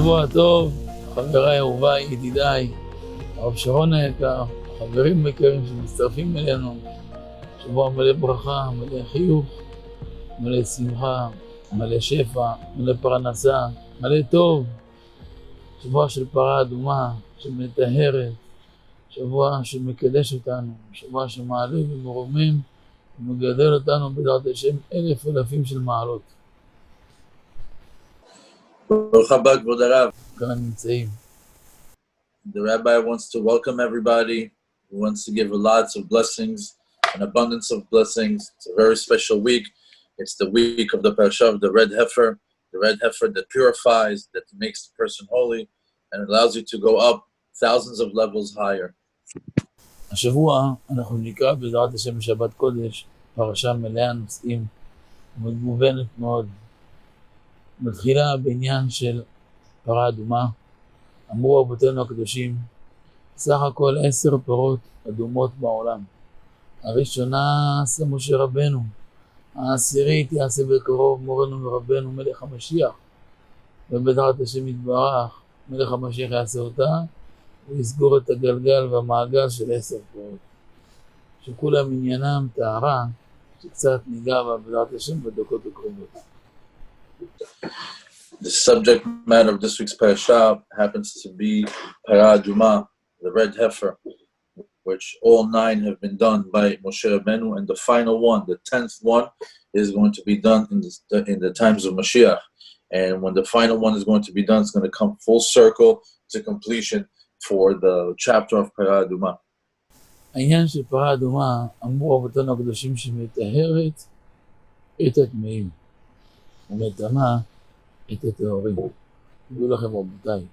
שבוע טוב, חבריי, אהוביי, ידידיי, הרב שרון היקר, חברים יקרים שמצטרפים אלינו. שבוע מלא ברכה, מלא חיוך, מלא שמחה, מלא שפע, מלא פרנסה, מלא טוב. שבוע של פרה אדומה, שמטהרת, שבוע שמקדש אותנו, שבוע שמעלה ומרומם ומגדל אותנו בעזרת השם אלף אלפים של מעלות. ברוך הבא, כבוד הרב. כאן נמצאים. The Rabbi wants to welcome everybody. He wants to give lots of blessings, an abundance of blessings. It's a very special week. It's the week of the Parashat of the red heifer that purifies, that makes the person holy, and allows you to go up thousands of levels higher. השבוע אנחנו נקרא בעזרת השם בשבת קודש, פרשה מלאה נושאים ומגוונת מאוד. מתחילה בעניין של פרה אדומה. אמרו רבותינו הקדושים, סך הכל 10 פרות אדומות בעולם. הראשונה עשה משה רבנו, העשירית יעשה בקרוב מורנו ורבנו מלך המשיח, ובעזרת השם יתברך מלך המשיח יעשה אותה, הוא יסגור את הגלגל והמעגל של 10 פרות, שכולם עניינם טהרה, שקצת ניגע בה בעזרת השם בדקות הקרובות. The subject matter of this week's parasha happens to be Parah Aduma, the red heifer, which all 9 have been done by Moshe Rabbeinu, and the final one, the 10th one, is going to be done in the times of Mashiach. And when the final one is going to be done, it's going to come full circle to completion for the chapter of Parah Aduma. העניין של פרה אדומה, אמרו רבותינו הקדושים שמטהרת את הטמאים ומטמאה את הטהורים. תדעו לכם רבותיי,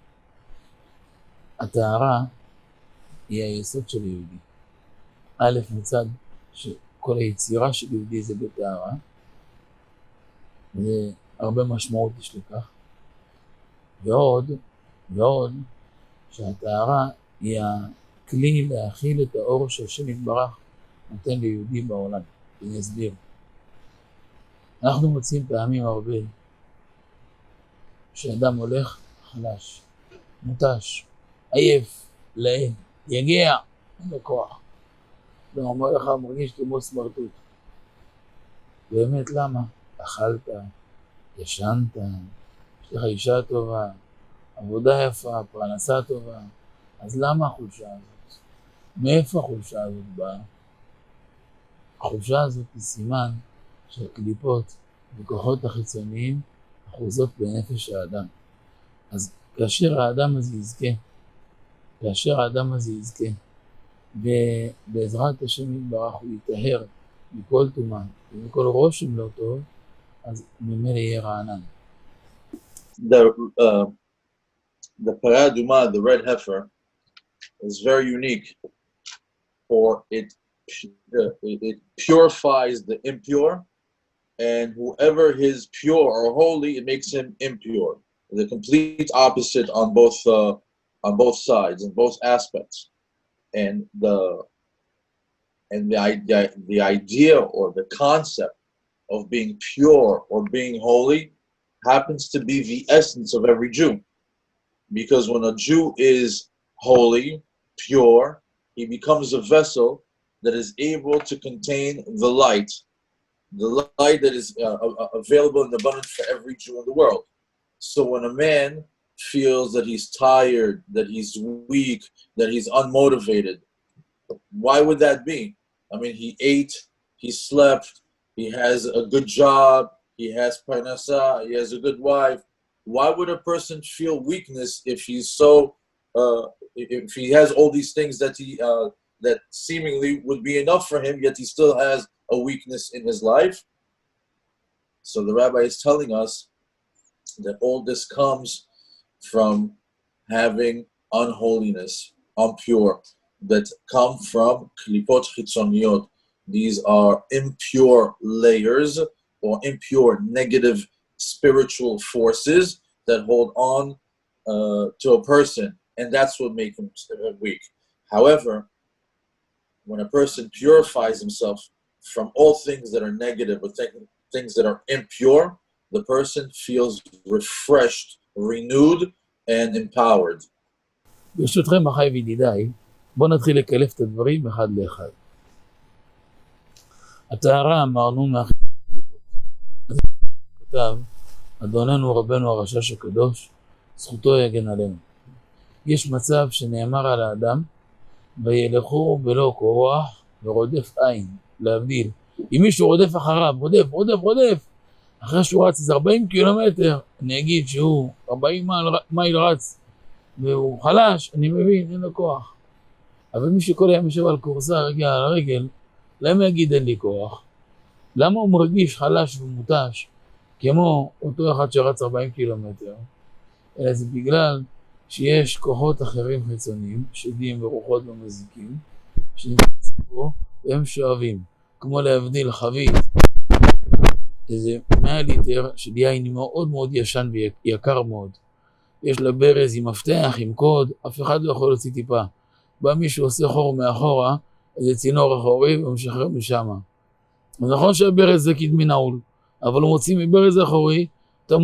הטהרה היא היסוד של יהודי. א', מצד שכל היצירה של יהודי זה בטהרה, והרבה משמעות יש לכך. ועוד שהטהרה היא הכלי להכיל את האור שהשם יתברך נותן ליהודי בעולם. אני אסביר. אנחנו מוצאים פעמים הרבה שאדם הולך חלש, מותש, עייף, להם, יגיע, אין לו כוח. הוא אומר לך, מרגיש כמו סמרטוט. באמת למה? אכלת, ישנת, יש לך אישה טובה, עבודה יפה, פרנסה טובה. אז למה החולשה הזאת? מאיפה החולשה הזאת באה? החולשה הזאת היא סימן של קליפות וכוחות החיצוניים אחוזות בנפש האדם. אז כאשר האדם הזה יזכה, ובעזרת השם יתברך הוא יטהר מכל טומאה ומכל רושם לא טוב, אז ממילא יהיה רענן. The Parah Aduma, the red heifer, is very unique, for it purifies the impure, and whoever is pure or holy, it makes him impure. The complete opposite on both sides, in both aspects. And the idea or the concept of being pure or being holy happens to be the essence of every Jew. Because when a Jew is holy, pure, he becomes a vessel that is able to contain the light that is available in abundance for every Jew in the world. So when a man feels that he's tired, that he's weak, that he's unmotivated, why would that be? I mean, he ate, he slept, he has a good job, he has parnasa, he has a good wife. Why would a person feel weakness if he's if he has all these things that that seemingly would be enough for him, yet he still has a weakness in his life? So the Rabbi is telling us that all this comes from having unholiness, impure, that come from klipot chitzoniyot. These are impure layers or impure negative spiritual forces that hold on to a person, and that's what makes him weak. However, when a person purifies himself from all things that are negative or things that are impure, the person feels refreshed, renewed, and empowered. ברשותכם, אחי וידידיי, בואו נתחיל לקלף את הדברים אחד לאחד. הטהרה אמרנו מהחיצות. כתב, אדוננו רבנו הרשש הקדוש, זכותו יגן עלינו. יש מצב שנאמר על האדם, וילכו בלא כוח ורודף עין, להבדיל. אם מישהו רודף אחריו, רודף, אחרי שהוא רץ איזה 40 קילומטר, אני אגיד שהוא 40 מייל רץ, והוא חלש, אני מבין, אין לו כוח. אבל מי שכל היום יושב על קורסה, רגע על הרגל, למה יגיד אין לי כוח? למה הוא מרגיש חלש ומותש, כמו אותו אחד שרץ 40 קילומטר? אלא זה בגלל שיש כוחות אחרים חיצוניים, שדים ורוחות ומזיקים, שנמצאים פה והם שואבים, כמו להבדיל חבית, איזה 100 ליטר של יין מאוד מאוד ישן ויקר מאוד. יש לה ברז עם מפתח, עם קוד, אף אחד לא יכול להוציא טיפה. בא מישהו עושה חור מאחורה, איזה צינור אחורי ומשחרר משם. נכון שהברז זה קדמי נעול, אבל הוא מוציא מברז אחורי, אתה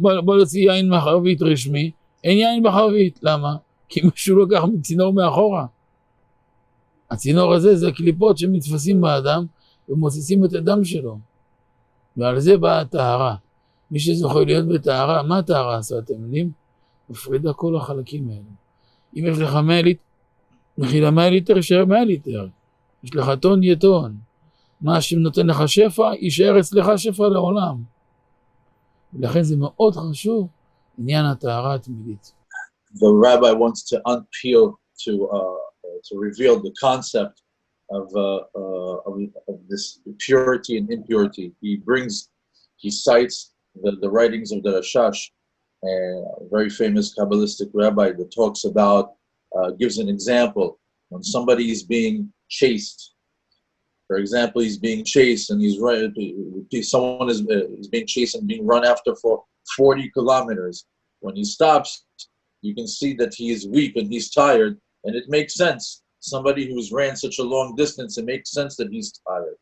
בא להוציא יין מחרבית רשמי, אין יין בחרבית. למה? כי מישהו לוקח צינור מאחורה. הצינור הזה זה הקליפות שמתפסים באדם ומוצצים את הדם שלו. ועל זה באה הטהרה. מי שזוכה להיות בטהרה, מה הטהרה עשה? אתם יודעים? מפרידה כל החלקים האלה. אם יש לך 100 ליטר, מחילה 100 ליטר, יישאר 100 ליטר. יש לך טון, יהיה טון. מה השם נותן לך שפע, יישאר אצלך שפע לעולם. ולכן זה מאוד חשוב, עניין הטהרה התמידית. The rabbi wants to unpeel, to reveal the concept of this purity and impurity. He cites the writings of the Rashash, a very famous Kabbalistic rabbi that talks about, gives an example. When somebody is being chased, for example, he's being chased and someone is being chased and being run after for 40 kilometers. When he stops, you can see that he is weak and he's tired, and it makes sense. Somebody who's ran such a long distance, it makes sense that he's tired.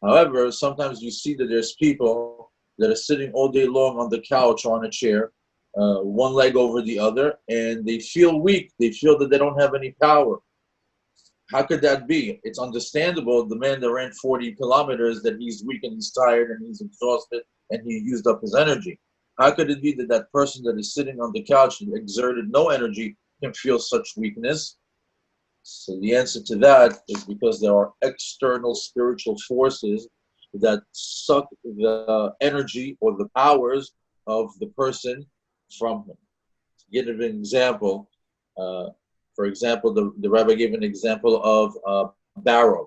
However, sometimes you see that there's people that are sitting all day long on the couch or on a chair, one leg over the other, and they feel weak. They feel that they don't have any power. How could that be? It's understandable, the man that ran 40 kilometers, that he's weak and he's tired and he's exhausted and he used up his energy. How could it be that that person that is sitting on the couch and exerted no energy can feel such weakness? So the answer to that is because there are external spiritual forces that suck the energy or the powers of the person from him. To give an example, for example, the rabbi gave an example of a barrel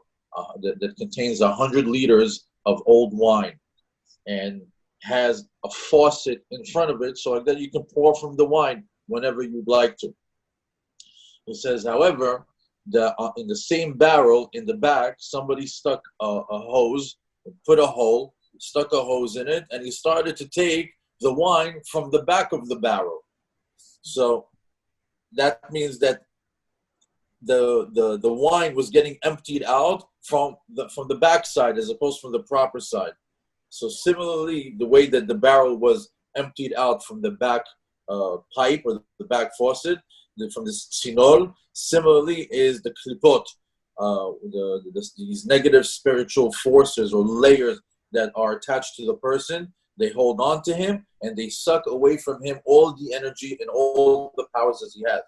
that contains 100 liters of old wine and has a faucet in front of it so that you can pour from the wine whenever you'd like to. He says, however, in the same barrel in the back, somebody stuck a hose, put a hole, stuck a hose in it, and he started to take the wine from the back of the barrel. So that means that the wine was getting emptied out from the back side as opposed from the proper side. So similarly, the way that the barrel was emptied out from the back pipe or the back faucet, from the tzinol, similarly is the klipot, these negative spiritual forces or layers that are attached to the person. They hold on to him and they suck away from him all the energy and all the powers that he has.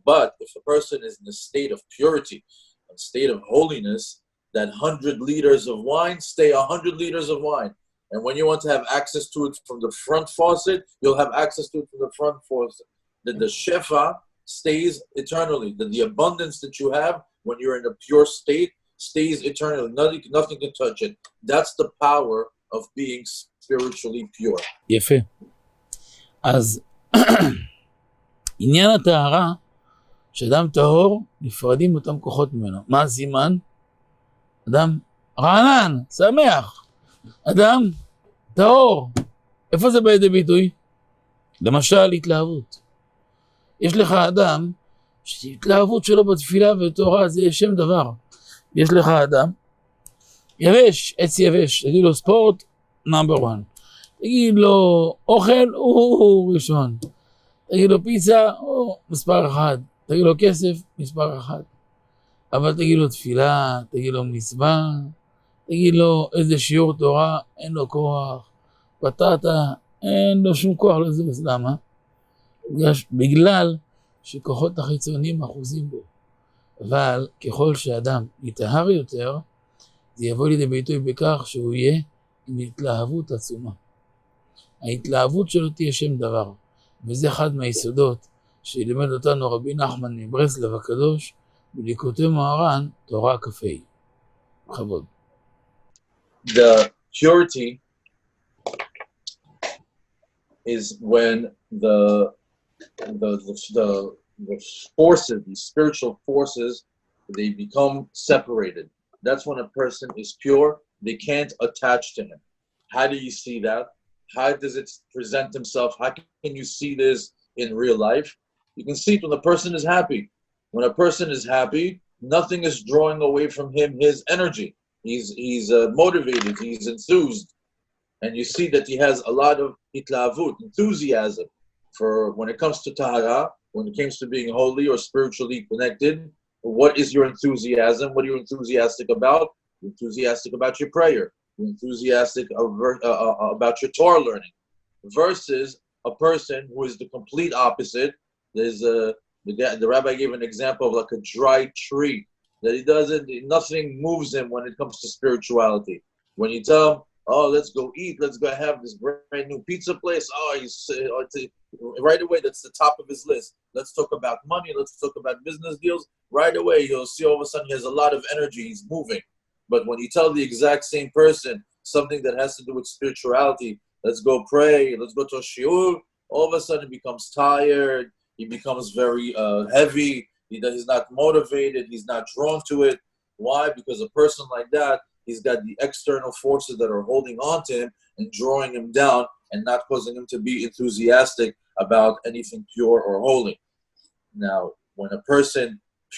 But if a person is in a state of purity, a state of holiness, that 100 liters of wine stay 100 liters of wine. And when you want to have access to it from the front faucet, you'll have access to it from the front faucet. That the shefa stays eternally. That the abundance that you have when you're in a pure state stays eternally. Nothing can touch it. That's the power of being spiritually pure. יפה. אז עניין הטהרה, שאדם טהור, נפרדים אותם כוחות ממנו. מה הסימן? אדם רענן, שמח. אדם טהור. איפה זה בידי ביטוי? למשל, התלהבות. יש לך אדם, שהתלהבות שלו בתפילה ובתורה זה שם דבר. יש לך אדם, יבש, עץ יבש, תגיד לו ספורט, נאמבר 1. תגיד לו אוכל, הוא ראשון. תגיד לו פיצה, או מספר אחד. תגיד לו כסף, מספר אחד. אבל תגיד לו תפילה, תגיד לו מצווה, תגיד לו איזה שיעור תורה, אין לו כוח. בטטה, אין לו שום כוח לזה. אז למה? בגלל שכוחות החיצוניים אחוזים בו. אבל ככל שאדם יטהר יותר, זה יבוא לידי ביטוי בכך שהוא יהיה עם התלהבות עצומה. ההתלהבות שלו תהיה שם דבר, וזה אחד מהיסודות שלימד אותנו רבי נחמן מברסלב הקדוש בליקוטי מוהר"ן, תורה כ"ה. בכבוד. The purity is when the forces, the spiritual forces, they become separated. That's when a person is pure. They can't attach to him. How do you see that? How does it present himself? How can you see this in real life? You can see it when the person is happy. When a person is happy, nothing is drawing away from him his energy. He's motivated, he's enthused. And you see that he has a lot of itlavut, enthusiasm. For when it comes to tahara, when it comes to being holy or spiritually connected, what is your enthusiasm? What are you enthusiastic about? You're enthusiastic about your prayer. You're enthusiastic about your Torah learning. Versus a person who is the complete opposite. There's the rabbi gave an example of like a dry tree, that nothing moves him when it comes to spirituality. When you tell him, oh, let's go eat, let's go have this brand new pizza place, right away, that's the top of his list. Let's talk about money, let's talk about business deals. Right away, you'll see all of a sudden he has a lot of energy, he's moving. But when you tell the exact same person something that has to do with spirituality, let's go pray, let's go to a shiur, all of a sudden he becomes tired, he becomes very heavy, he's not motivated, he's not drawn to it. Why? Because a person like that, he's got the external forces that are holding on to him and drawing him down and not causing him to be enthusiastic about anything pure or holy. Now, when a person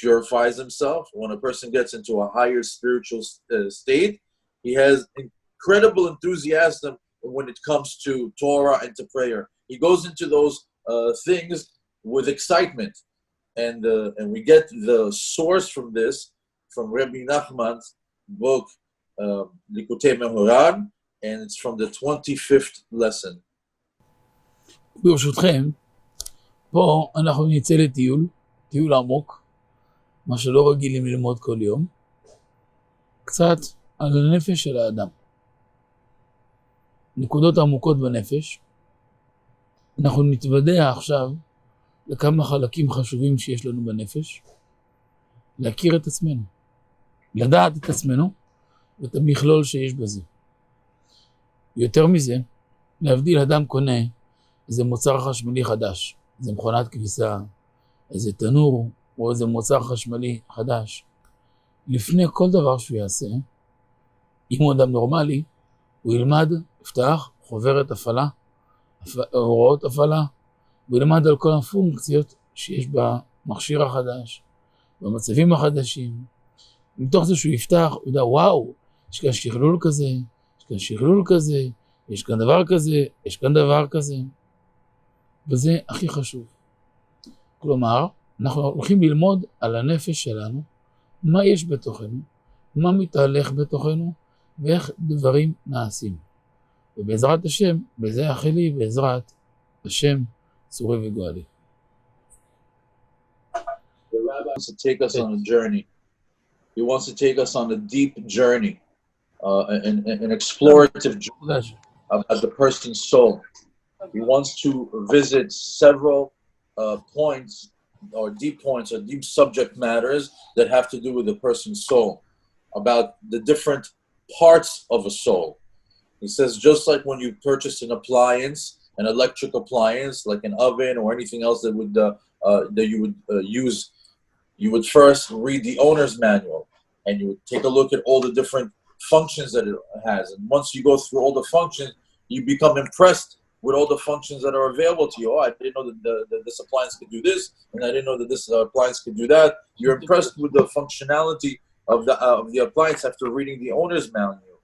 purifies himself, when a person gets into a higher spiritual state, he has incredible enthusiasm when it comes to Torah and to prayer. He goes into those things with excitement. And we get the source from this, from Rabbi Nachman's book, Likutei Moharan, and it's from the 25th lesson. ברשותכם, פה אנחנו נצא טיול עמוק, מה שלא רגילים ללמוד כל יום, קצת על הנפש של האדם. נקודות עמוקות בנפש. אנחנו נתוודע עכשיו לכמה חלקים חשובים שיש לנו בנפש, להכיר את עצמנו, לדעת את עצמנו ואת המכלול שיש בזה. יותר מזה, להבדיל, אדם קונה איזה מוצר חשמלי חדש, איזה מכונת כביסה, איזה תנור או איזה מוצר חשמלי חדש. לפני כל דבר שהוא יעשה, אם הוא אדם נורמלי, הוא ילמד, יפתח חוברת הפעלה, הוראות הפעלה, הוא ילמד על כל הפונקציות שיש במכשיר החדש, במצבים החדשים. מתוך זה שהוא יפתח, הוא יודע, וואו, יש כאן שכלול כזה, יש כאן שכלול כזה, יש כאן דבר כזה, יש כאן דבר כזה. וזה הכי חשוב. כלומר, אנחנו הולכים ללמוד על הנפש שלנו, מה יש בתוכנו, מה מתהלך בתוכנו, ואיך דברים נעשים. ובעזרת השם, בזה יחל לי, בעזרת השם, צורי וגואלי. The Rabbi wants to take us on a journey. He wants to take us on a deep journey, an explorative journey of the person's soul. He wants to visit several points or deep subject matters that have to do with the person's soul, about the different parts of a soul. He says, just like when you purchase an appliance, an electric appliance, like an oven or anything else that you would use, you would first read the owner's manual and you would take a look at all the different functions that it has. And once you go through all the functions, you become impressed with all the functions that are available to you. Oh, I didn't know that this appliance could do this, and I didn't know that this appliance could do that. You're impressed with the functionality of the appliance after reading the owner's manual.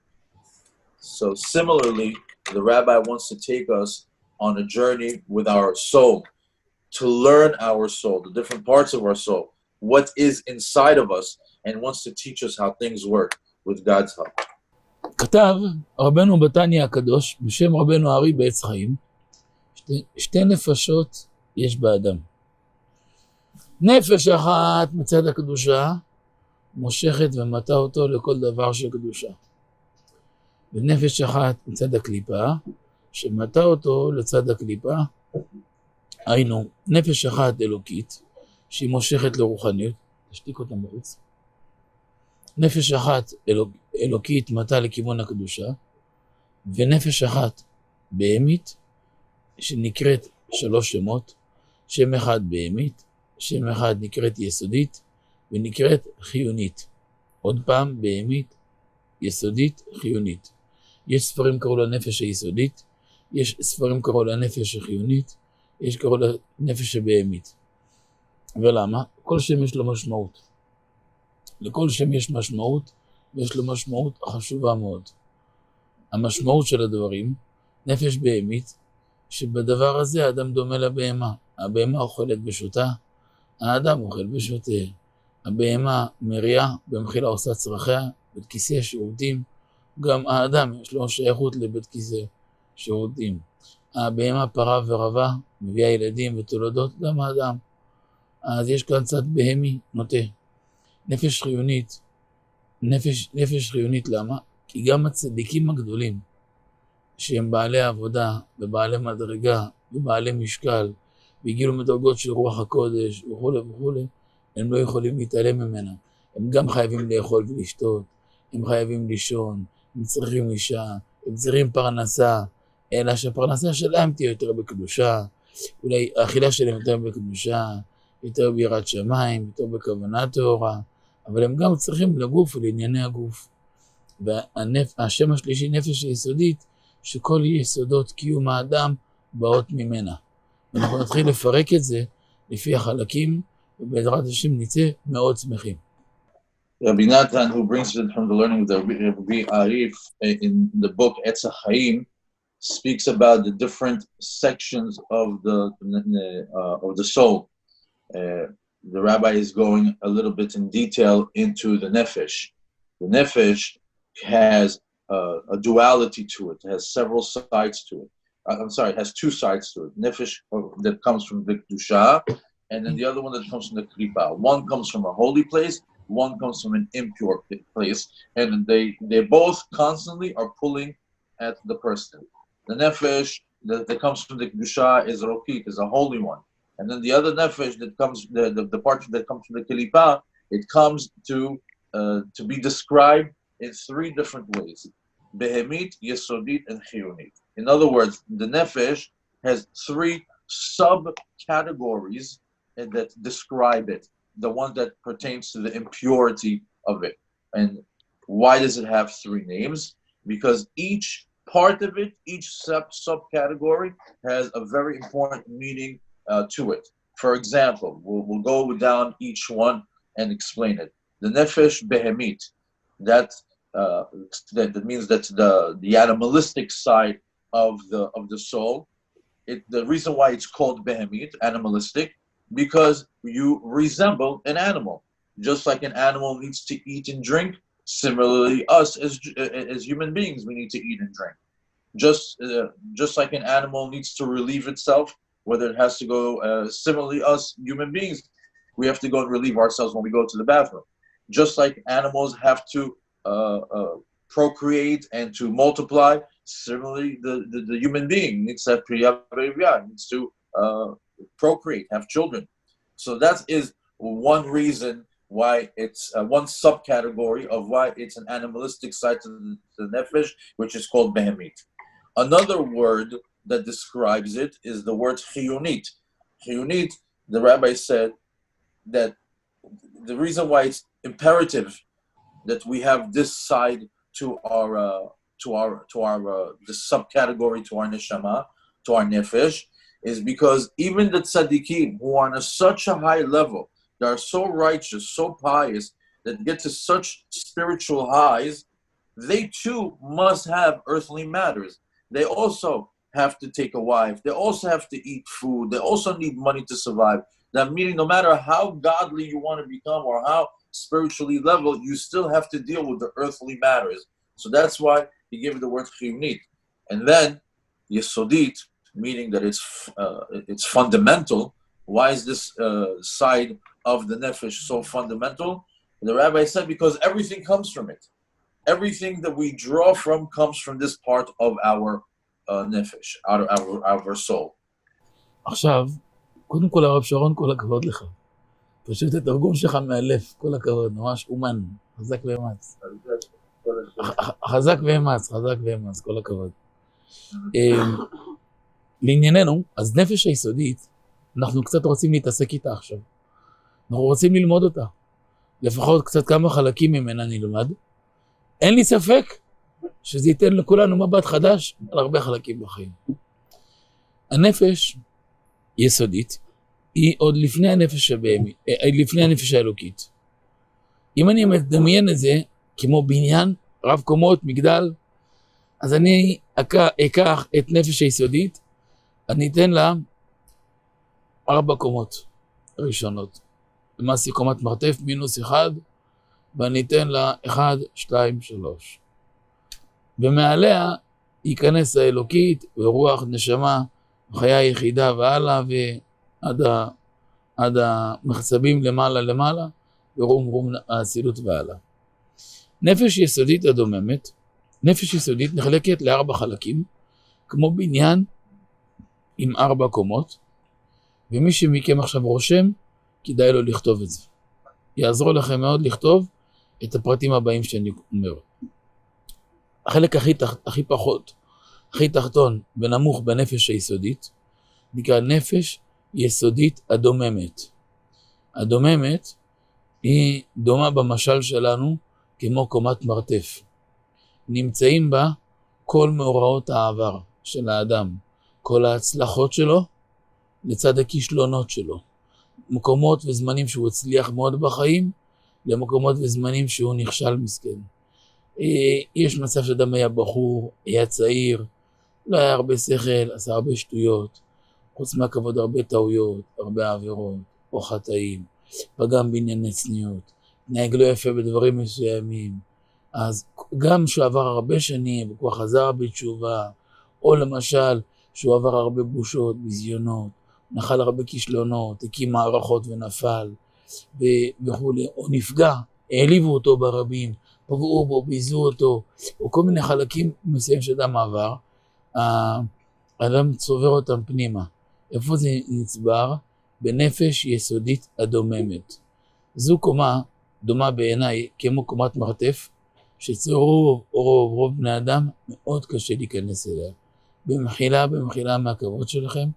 So similarly, the rabbi wants to take us on a journey with our soul. to learn our soul, the different parts of our soul, what is inside of us, and wants to teach us how things work with God's help. כתב רבנו בתניא הקדוש, בשם רבנו הארי בעץ חיים, שתי נפשות יש באדם. נפש אחת מצד הקדושה, מושכת ומטה אותו לכל דבר של קדושה. ונפש אחת מצד הקליפה, שמטה אותו לצד הקליפה, היינו, נפש אחת אלוקית, שהיא מושכת לרוחניות, תשתיק אותה בחוץ. נפש אחת אלוקית מטה לכיוון הקדושה, ונפש אחת בהמית, שנקראת 3 שמות, שם אחד בהמית, שם אחד נקראת יסודית, ונקראת חיונית. עוד פעם, בהמית, יסודית, חיונית. יש ספרים קראו לנפש היסודית, יש ספרים קראו לנפש החיונית, יש קראו לנפש הבהמית. ולמה? כל שם יש לו משמעות. לכל שם יש משמעות, ויש לו משמעות חשובה מאוד. המשמעות של הדברים, נפש בהמית, שבדבר הזה האדם דומה לבהמה. הבהמה אוכלת ושותה, האדם אוכל ושותה. הבהמה מריעה, במחילה עושה צרכיה, בית כיסא שירותים, גם האדם יש לו שייכות לבית כיסא שירותים. הבהמה פרה ורבה, מביאה ילדים ותולדות, גם האדם. אז יש כאן צד בהמי, נוטה. נפש חיונית, נפש חיונית למה? כי גם הצדיקים הגדולים, שהם בעלי עבודה, ובעלי מדרגה, ובעלי משקל, והגיעו מדרגות של רוח הקודש, וכו' וכו', הם לא יכולים להתעלם ממנה. הם גם חייבים לאכול ולשתות, הם חייבים לישון, הם צריכים אישה, הם צריכים פרנסה, אלא שהפרנסה שלהם תהיה יותר בקדושה, אולי האכילה שלהם יותר בקדושה, יותר ביראת שמיים, יותר בכוונת טהורה, אבל הם גם צריכים לגוף ולענייני הגוף. והשם השלישי, נפש היסודית, שכל יסודות קיום האדם באות ממנה. ואנחנו נתחיל לפרק את זה לפי החלקים, ובעזרת השם נצא מאוד שמחים. Rabbi Natan, who brings it from the learning of the Rabbi Arif in the book Etz HaChaim, speaks about the different sections of the soul. The rabbi is going a little bit in detail into the nefesh. The nefesh has a duality to it, has several sides to it. It has 2 sides to it. Nefesh that comes from the kedusha, and then the other one that comes from the klipa. One comes from a holy place, one comes from an impure place, and they both constantly are pulling at the person. The nefesh that comes from the kedusha is rokit, is a holy one. And then the other nefesh that comes, the part that comes from the kilipa, it comes to be described in 3 different ways: behemit, yesodit, and chiyunit. In other words, the nefesh has 3 subcategories that describe it. The one that pertains to the impurity of it. And why does it have 3 names? Because each part of it, each subcategory has a very important meaning to it. For example, we'll go down each one and explain it. The nefesh behemit, that means that's the animalistic side of the soul. The reason why it's called behemit, animalistic, because you resemble an animal. Just like an animal needs to eat and drink, similarly us as human beings, we need to eat and drink. Just like an animal needs to relieve itself, whether it has to go, similarly us human beings, we have to go and relieve ourselves when we go to the bathroom. Just like animals have to procreate and to multiply, similarly the human being needs to have needs to procreate, have children. So that is one reason why it's one subcategory of why it's an animalistic side to the nefesh, which is called behemit. Another word that describes it is the word chiyunit. Chiyunit, the rabbi said that the reason why it's imperative that we have this side to our the subcategory to our neshama, to our nefesh, is because even the tzaddikim who are on such a high level, they are so righteous, so pious, that get to such spiritual highs, they too must have earthly matters. They also have to take a wife. They also have to eat food. They also need money to survive. That meaning no matter how godly you want to become or how spiritually level, you still have to deal with the earthly matters. So that's why he gave the word chiyunit. And then yesodit, meaning that it's fundamental. Why is this side of the nefesh so fundamental? And the rabbi said because everything comes from it. Everything that we draw from comes from this part of our nefesh, out of our soul. עכשיו, קודם כל הרב שרון, כל הכבוד לך. פשוט התרגום שלך מאלף, כל הכבוד, ממש אומן, חזק ואמץ. חזק ואמץ, כל הכבוד. לענייננו, אז נפש היסודית, אנחנו קצת רוצים להתעסק איתה עכשיו. אנחנו רוצים ללמוד אותה. לפחות קצת כמה חלקים ממנה נלמד. אין לי ספק שזה ייתן לכולנו מבט חדש על הרבה חלקים בחיים. הנפש יסודית היא עוד לפני הנפש הבהמי, לפני הנפש האלוקית. אם אני מדמיין את זה כמו בניין, רב קומות, מגדל, אז אני אקח את נפש היסודית, אני אתן לה 4 קומות ראשונות. למעשה קומת מרתף מינוס 1, ואני אתן לה 1, 2, 3. ומעליה ייכנס האלוקית ורוח נשמה, חיה יחידה והלאה, ועד המחצבים למעלה, ורום האצילות והלאה. נפש יסודית הדוממת, נפש יסודית נחלקת ל4 חלקים, כמו בניין עם 4 קומות, ומי שמכם עכשיו רושם, כדאי לו לכתוב את זה. יעזור לכם מאוד לכתוב את הפרטים הבאים שאני אומר. החלק הכי תחתון ונמוך בנפש היסודית, נקרא נפש יסודית הדוממת. הדוממת היא דומה במשל שלנו כמו קומת מרתף. נמצאים בה כל מאורעות העבר של האדם, כל ההצלחות שלו לצד הכישלונות שלו. מקומות וזמנים שהוא הצליח מאוד בחיים, למקומות וזמנים שהוא נכשל מסכן. יש מצב שאדם היה בחור, היה צעיר, לא היה הרבה שכל, עשה הרבה שטויות, חוץ מהכבוד הרבה טעויות, הרבה עבירות, או חטאים, פגם בענייני צניעות, נהג לא יפה בדברים מסוימים, אז גם שהוא עבר הרבה שנים, וכבר חזר בתשובה, או למשל שהוא עבר הרבה בושות, בזיונות, נחל הרבה כישלונות, הקים מערכות ונפל, וכו', או נפגע, העליבו אותו ברבים, פגעו בו, ביזו אותו, או כל מיני חלקים מסוים שאדם עבר, האדם צובר אותם פנימה. איפה זה נצבר? בנפש יסודית הדוממת. זו קומה דומה בעיניי כמו קומת מרתף, רוב בני אדם מאוד קשה להיכנס אליה. במחילה מהכבוד שלכם,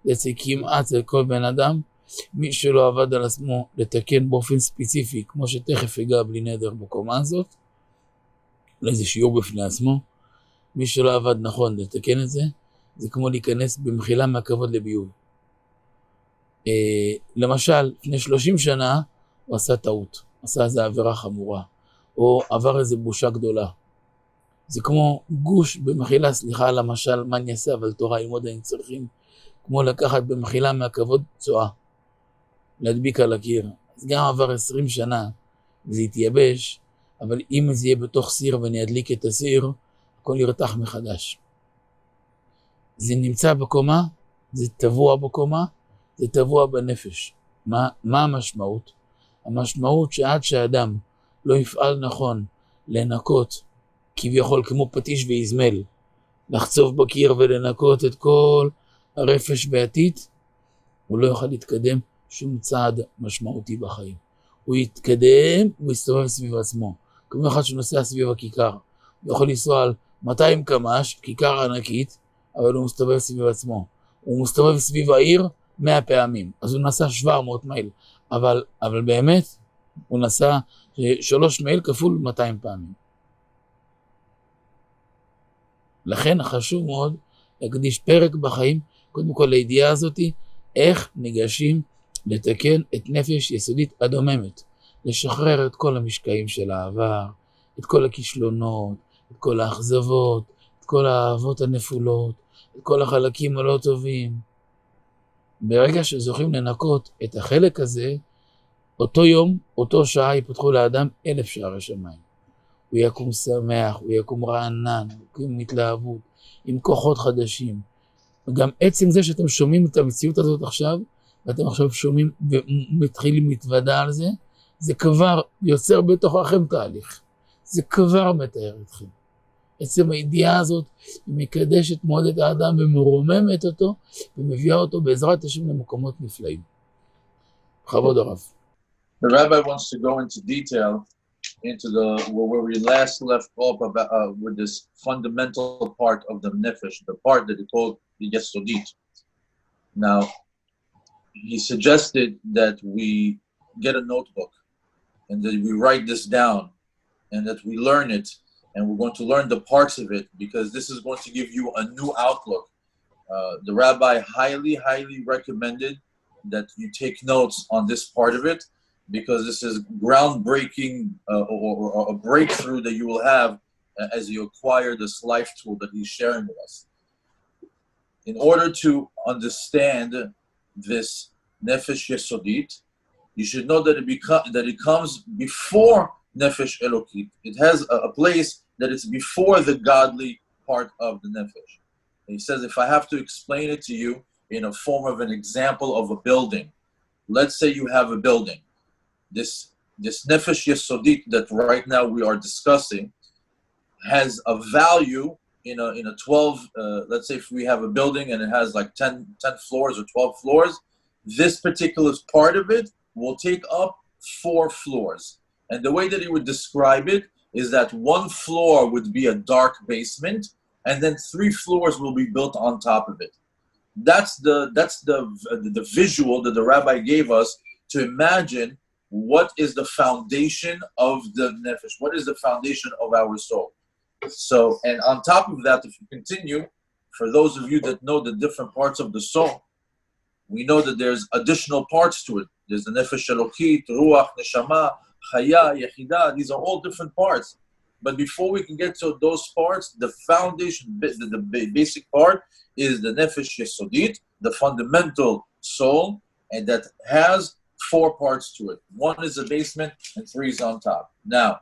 זה כמעט זה כל בן אדם, מי שלא עבד על עצמו לתקן באופן ספציפי, כמו שתכף הגע בלי נדר בקומה הזאת, אולי זה שיעור בפני עצמו, מי שלא עבד נכון לתקן את זה, זה כמו להיכנס במחילה מהכבוד לביוב. למשל, לפני 30 שנה הוא עשה טעות, עשה איזו עבירה חמורה, או עבר איזו בושה גדולה. זה כמו גוש במחילה, סליחה על המשל, מה אני אעשה, אבל תורה ללמוד אני צריכים, כמו לקחת במחילה מהכבוד צועה, להדביק על הקיר. אז גם עבר 20 שנה, זה יתייבש, אבל אם זה יהיה בתוך סיר ואני אדליק את הסיר, הכל ירתח מחדש. זה נמצא בקומה, זה טבוע בקומה, זה טבוע בנפש. מה המשמעות? המשמעות שעד שהאדם לא יפעל נכון לנקות, כביכול כמו פטיש ויזמל, לחצוב בקיר ולנקות את כל הרפש והעתית, הוא לא יוכל להתקדם שום צעד משמעותי בחיים. הוא יתקדם, הוא יסתובב סביב עצמו. כמו אחד שנוסע סביב הכיכר. הוא יכול לנסוע על 200 קמ"ש, כיכר ענקית, אבל הוא מסתובב סביב עצמו. הוא מסתובב סביב העיר 100 פעמים. אז הוא נסע 700 מייל. אבל באמת, הוא נסע 3 מייל כפול 200 פעמים. לכן חשוב מאוד להקדיש פרק בחיים, קודם כל לידיעה הזאת, איך ניגשים לתקן את נפש יסודית הדוממת, לשחרר את כל המשקעים של העבר, את כל הכישלונות, את כל האכזבות, את כל האהבות הנפולות, את כל החלקים הלא טובים. ברגע שזוכים לנקות את החלק הזה, אותו יום, אותו שעה יפתחו לאדם 1000 שערי שמיים. הוא יקום שמח, הוא יקום רענן, הוא יקום התלהבות, עם כוחות חדשים. וגם עצם זה שאתם שומעים את המציאות הזאת עכשיו, ואתם עכשיו שומעים ומתחילים להתוודע על זה, זה כבר יוצר בתוככם תהליך. זה כבר מתאר אתכם. עצם הידיעה הזאת היא מקדשת מאוד את האדם ומרוממת אותו, ומביאה אותו בעזרת השם למקומות נפלאים. בכבוד הרב. The rabbi wants to go into detail into where we last left off about with this fundamental part of the nefesh, the part that he called the yesodit. Now, he suggested that we get a notebook and that we write this down and that we learn it, and we're going to learn the parts of it because this is going to give you a new outlook. The rabbi highly recommended that you take notes on this part of it, because this is groundbreaking or a breakthrough that you will have as you acquire this life tool that he's sharing with us. In order to understand this nefesh yesodit, you should know that it comes before nefesh elokit. It has a place that it's before the godly part of the nefesh. And he says, if I have to explain it to you in a form of an example of a building, let's say you have a building. This nefesh yesodit that right now we are discussing has a value in a 12. Let's say if we have a building and it has like 10 floors or 12 floors, this particular part of it will take up 4 floors. And the way that he would describe it is that 1 floor would be a dark basement, and then 3 floors will be built on top of it. That's the visual that the rabbi gave us to imagine what is the foundation of the nefesh, what is the foundation of our soul. So, and on top of that, if you continue, for those of you that know the different parts of the soul, we know that there's additional parts to it. There's the nefesh elokit, ruach, neshama, chaya, yechida. These are all different parts. But before we can get to those parts, the foundation, the basic part is the nefesh yesodit, the fundamental soul, and that has 4 parts to it. 1 is the basement and 3 is on top. Now,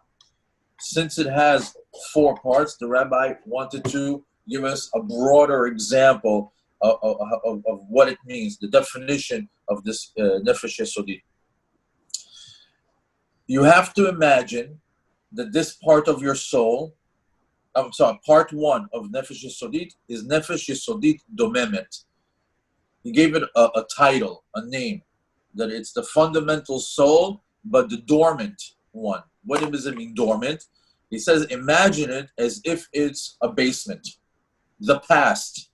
since it has 4 parts, the rabbi wanted to give us a broader example of what it means, the definition of this nefesh yesodit. You have to imagine that this part of your soul, part 1 of nefesh yesodit is nefesh yesodit domemet. He gave it a title, a name, that it's the fundamental soul, but the dormant one. What does it mean, dormant? He says, imagine it as if it's a basement, the past.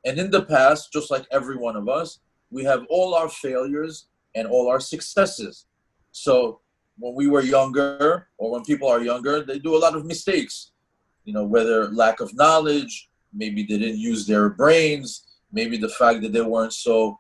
And in the past, just like every one of us, we have all our failures and all our successes. So when we were younger, or when people are younger, they do a lot of mistakes. Whether lack of knowledge, maybe they didn't use their brains, maybe the fact that they weren't so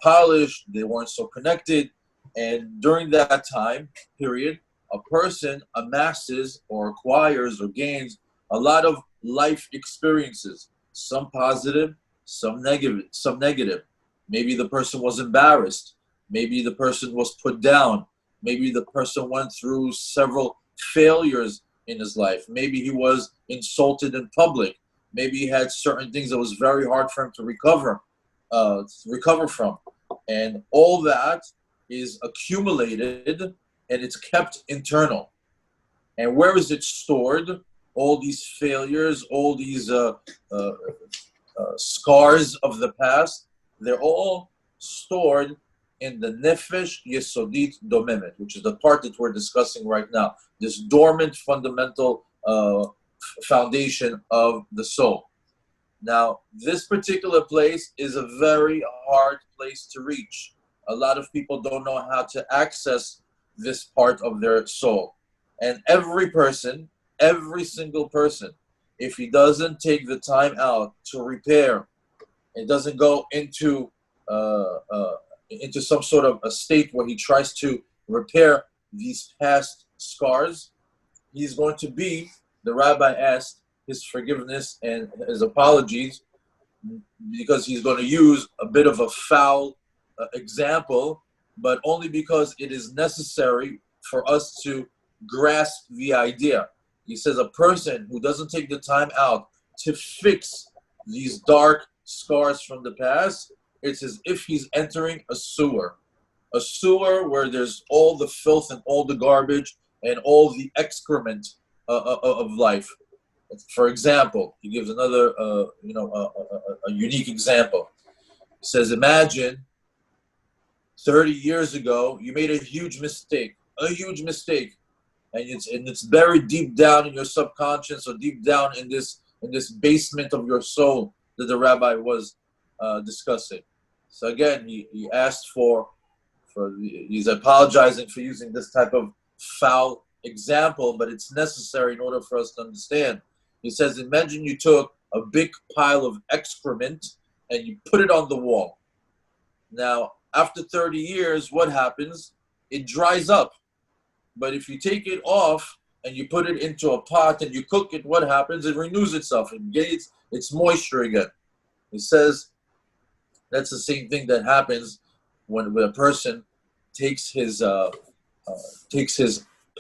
polished, they weren't so connected. And during that time period, a person amasses or acquires or gains a lot of life experiences, some positive, some negative. Maybe the person was embarrassed. Maybe the person was put down. Maybe the person went through several failures in his life. Maybe he was insulted in public. Maybe he had certain things that was very hard for him to recover from. And all that is accumulated and it's kept internal. And where is it stored? All these failures, all these scars of the past, they're all stored in the nefesh yesodit domemet, which is the part that we're discussing right now, this dormant fundamental foundation of the soul. Now, this particular place is a very hard place to reach. A lot of people don't know how to access this part of their soul. And every single person, if he doesn't take the time out to repair, it doesn't go into some sort of a state where he tries to repair these past scars, he's going to be, the rabbi asked his forgiveness and his apologies because he's going to use a bit of a foul example, but only because it is necessary for us to grasp the idea. He says a person who doesn't take the time out to fix these dark scars from the past, it's as if he's entering a sewer where there's all the filth and all the garbage and all the excrement of life. For example, he gives another, a unique example. He says, imagine 30 years ago, you made a huge mistake, and it's buried deep down in your subconscious or deep down in this basement of your soul that the rabbi was discussing. So again, he asked he's apologizing for using this type of foul example, but it's necessary in order for us to understand. He says, imagine you took a big pile of excrement and you put it on the wall. Now, after 30 years, what happens? It dries up. But if you take it off and you put it into a pot and you cook it, what happens? It renews itself. It gains its moisture again. He says that's the same thing that happens when a person takes his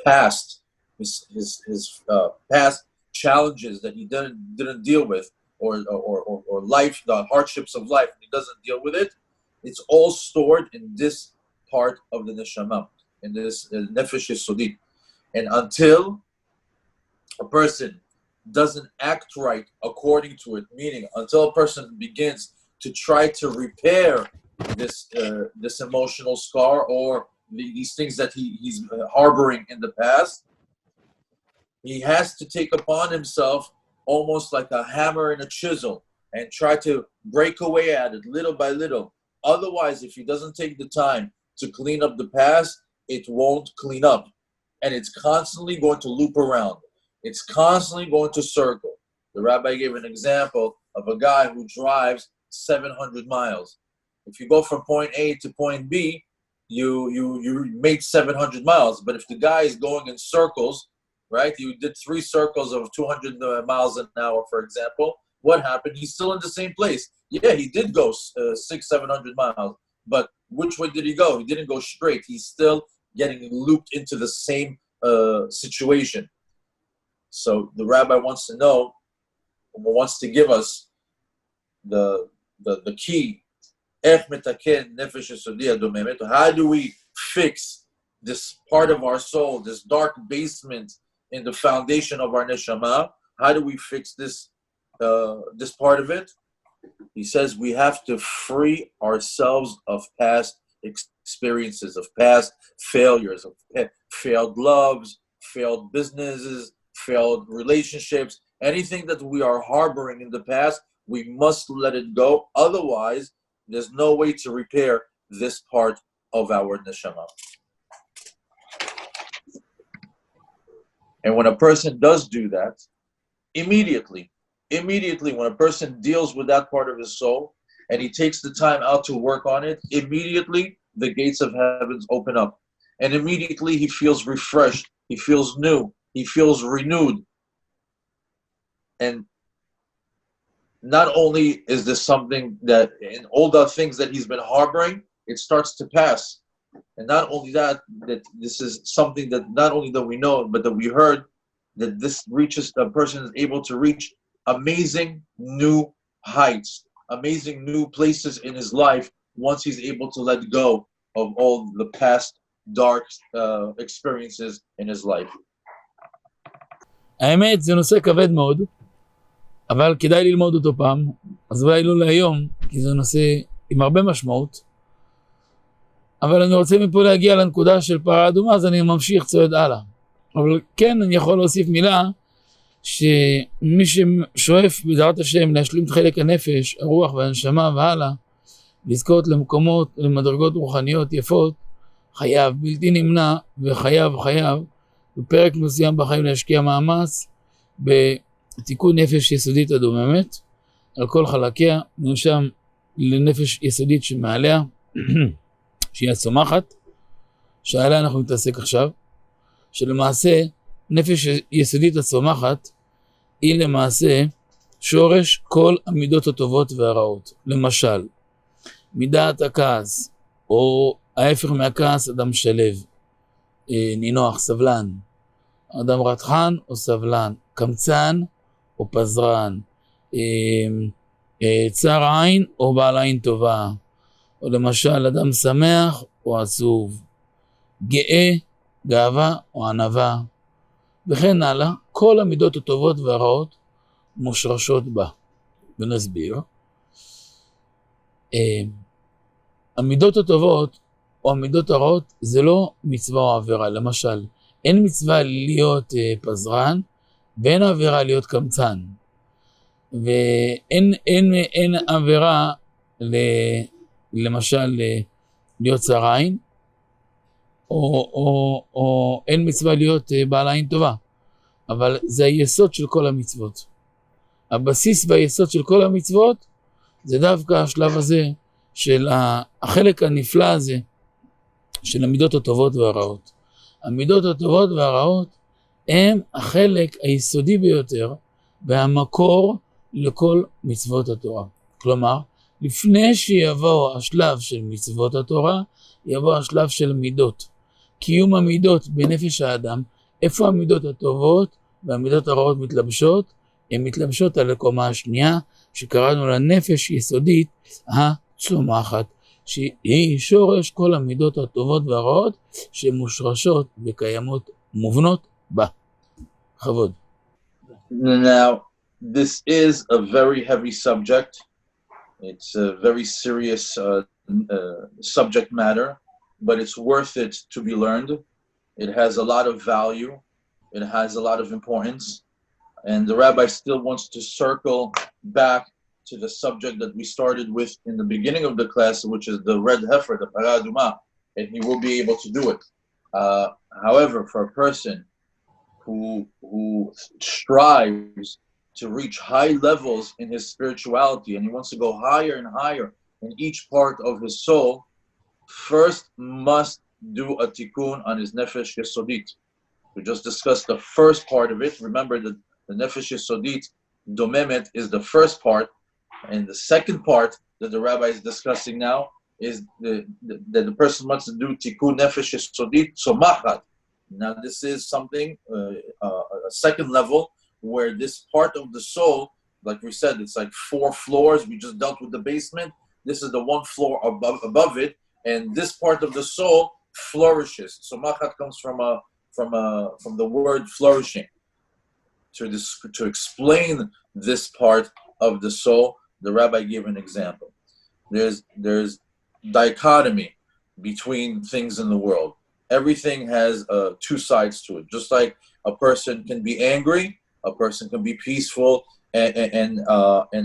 past, his past challenges that he didn't deal with, or life, the hardships of life, and he doesn't deal with it. It's all stored in this part of the neshama, in this nefesh yesodit. And until a person doesn't act right according to it, meaning until a person begins to try to repair this emotional scar or these things that he's harboring in the past, he has to take upon himself almost like a hammer and a chisel and try to break away at it little by little. Otherwise, if he doesn't take the time to clean up the past, it won't clean up. And it's constantly going to loop around. It's constantly going to circle. The rabbi gave an example of a guy who drives 700 miles. If you go from point A to point B, you made 700 miles. But if the guy is going in circles, right? You did 3 circles of 200 miles an hour, for example. What happened? He's still in the same place. Yeah, he did go 700 miles. But which way did he go? He didn't go straight. He's still getting looped into the same situation. So the rabbi wants to give us the key. How do we fix this part of our soul, this dark basement in the foundation of our neshama? How do we fix this part of it? He says we have to free ourselves of past experiences, of past failures, of failed loves, failed businesses, failed relationships. Anything that we are harboring in the past, we must let it go. Otherwise, there's no way to repair this part of our neshama. And when a person does do that, immediately when a person deals with that part of his soul and he takes the time out to work on it, immediately the gates of heavens open up. And immediately he feels refreshed, he feels new, he feels renewed. And not only is this something that in all the things that he's been harboring, it starts to pass. And not only that this is something that not only that we know, but that we heard, that this reaches, a person is able to reach amazing new heights, amazing new places in his life once he's able to let go of all the past dark experiences in his life. האמת, זה נושא כבד מאוד, אבל כדאי ללמוד אותו פעם, אז אולי לא להיום, כי זה נושא עם הרבה משמעות. אבל אני רוצה מפה להגיע לנקודה של פרה אדומה, אז אני ממשיך צועד הלאה. אבל כן, אני יכול להוסיף מילה, שמי ששואף בדעת השם להשלים את חלק הנפש, הרוח והנשמה והלאה, לזכות למקומות, למדרגות רוחניות יפות, חייב, בלתי נמנע, וחייב, בפרק מסוים בחיים להשקיע מאמץ, בתיקון נפש יסודית הדוממת, על כל חלקיה, נרשם לנפש יסודית שמעליה, שהיא הצומחת, שעליה אנחנו נתעסק עכשיו, שלמעשה נפש יסודית הצומחת היא למעשה שורש כל המידות הטובות והרעות. למשל, מידת הכעס, או ההפך מהכעס, אדם שלב, נינוח, סבלן, אדם רתחן או סבלן, קמצן או פזרן, צר עין או בעל עין טובה, או למשל אדם שמח או עצוב, גאה, גאווה או ענווה, וכן הלאה. כל המידות הטובות והרעות מושרשות בה. ונסביר. המידות הטובות או המידות הרעות זה לא מצווה או עבירה. למשל, אין מצווה להיות פזרן ואין עבירה להיות קמצן, ואין עבירה למשל להיות צר עין, או אין מצווה להיות בעל עין טובה. אבל זה היסוד של כל המצוות. הבסיס והיסוד של כל המצוות זה דווקא השלב הזה של החלק הנפלא הזה של המידות הטובות והרעות. המידות הטובות והרעות הם החלק היסודי ביותר והמקור לכל מצוות התורה. כלומר, לפני שיבוא השלב של מצוות התורה, יבוא השלב של מידות. קיום המידות בנפש האדם, איפה המידות הטובות והמידות הרעות מתלבשות? הן מתלבשות על הקומה השנייה, שקראנו לה נפש יסודית הצומחת, שהיא שורש כל המידות הטובות והרעות שמושרשות וקיימות מובנות בה. בכבוד. Now, this is a very heavy subject. It's a very serious subject matter, but it's worth it to be learned. It has a lot of value. It has a lot of importance. And the rabbi still wants to circle back to the subject that we started with in the beginning of the class, which is the red heifer, the paraduma, and he will be able to do it. However, for a person who strives to reach high levels in his spirituality, and he wants to go higher and higher in each part of his soul, first must do a tikkun on his nefesh yesodit. We just discussed the first part of it. Remember that the nefesh yesodit domemet is the first part, and the second part that the rabbi is discussing now is that the person wants to do tikkun nefesh yesodit somachat. Now this is something, a second level, where this part of the soul, like we said, it's like 4 floors. We just dealt with the basement. This is the 1 floor above it, and this part of the soul flourishes. Somachat comes from the word flourishing. To explain this part of the soul, the rabbi gave an example. There's dichotomy between things in the world. Everything has 2 sides to it. Just like a person can be angry, a person can be peaceful and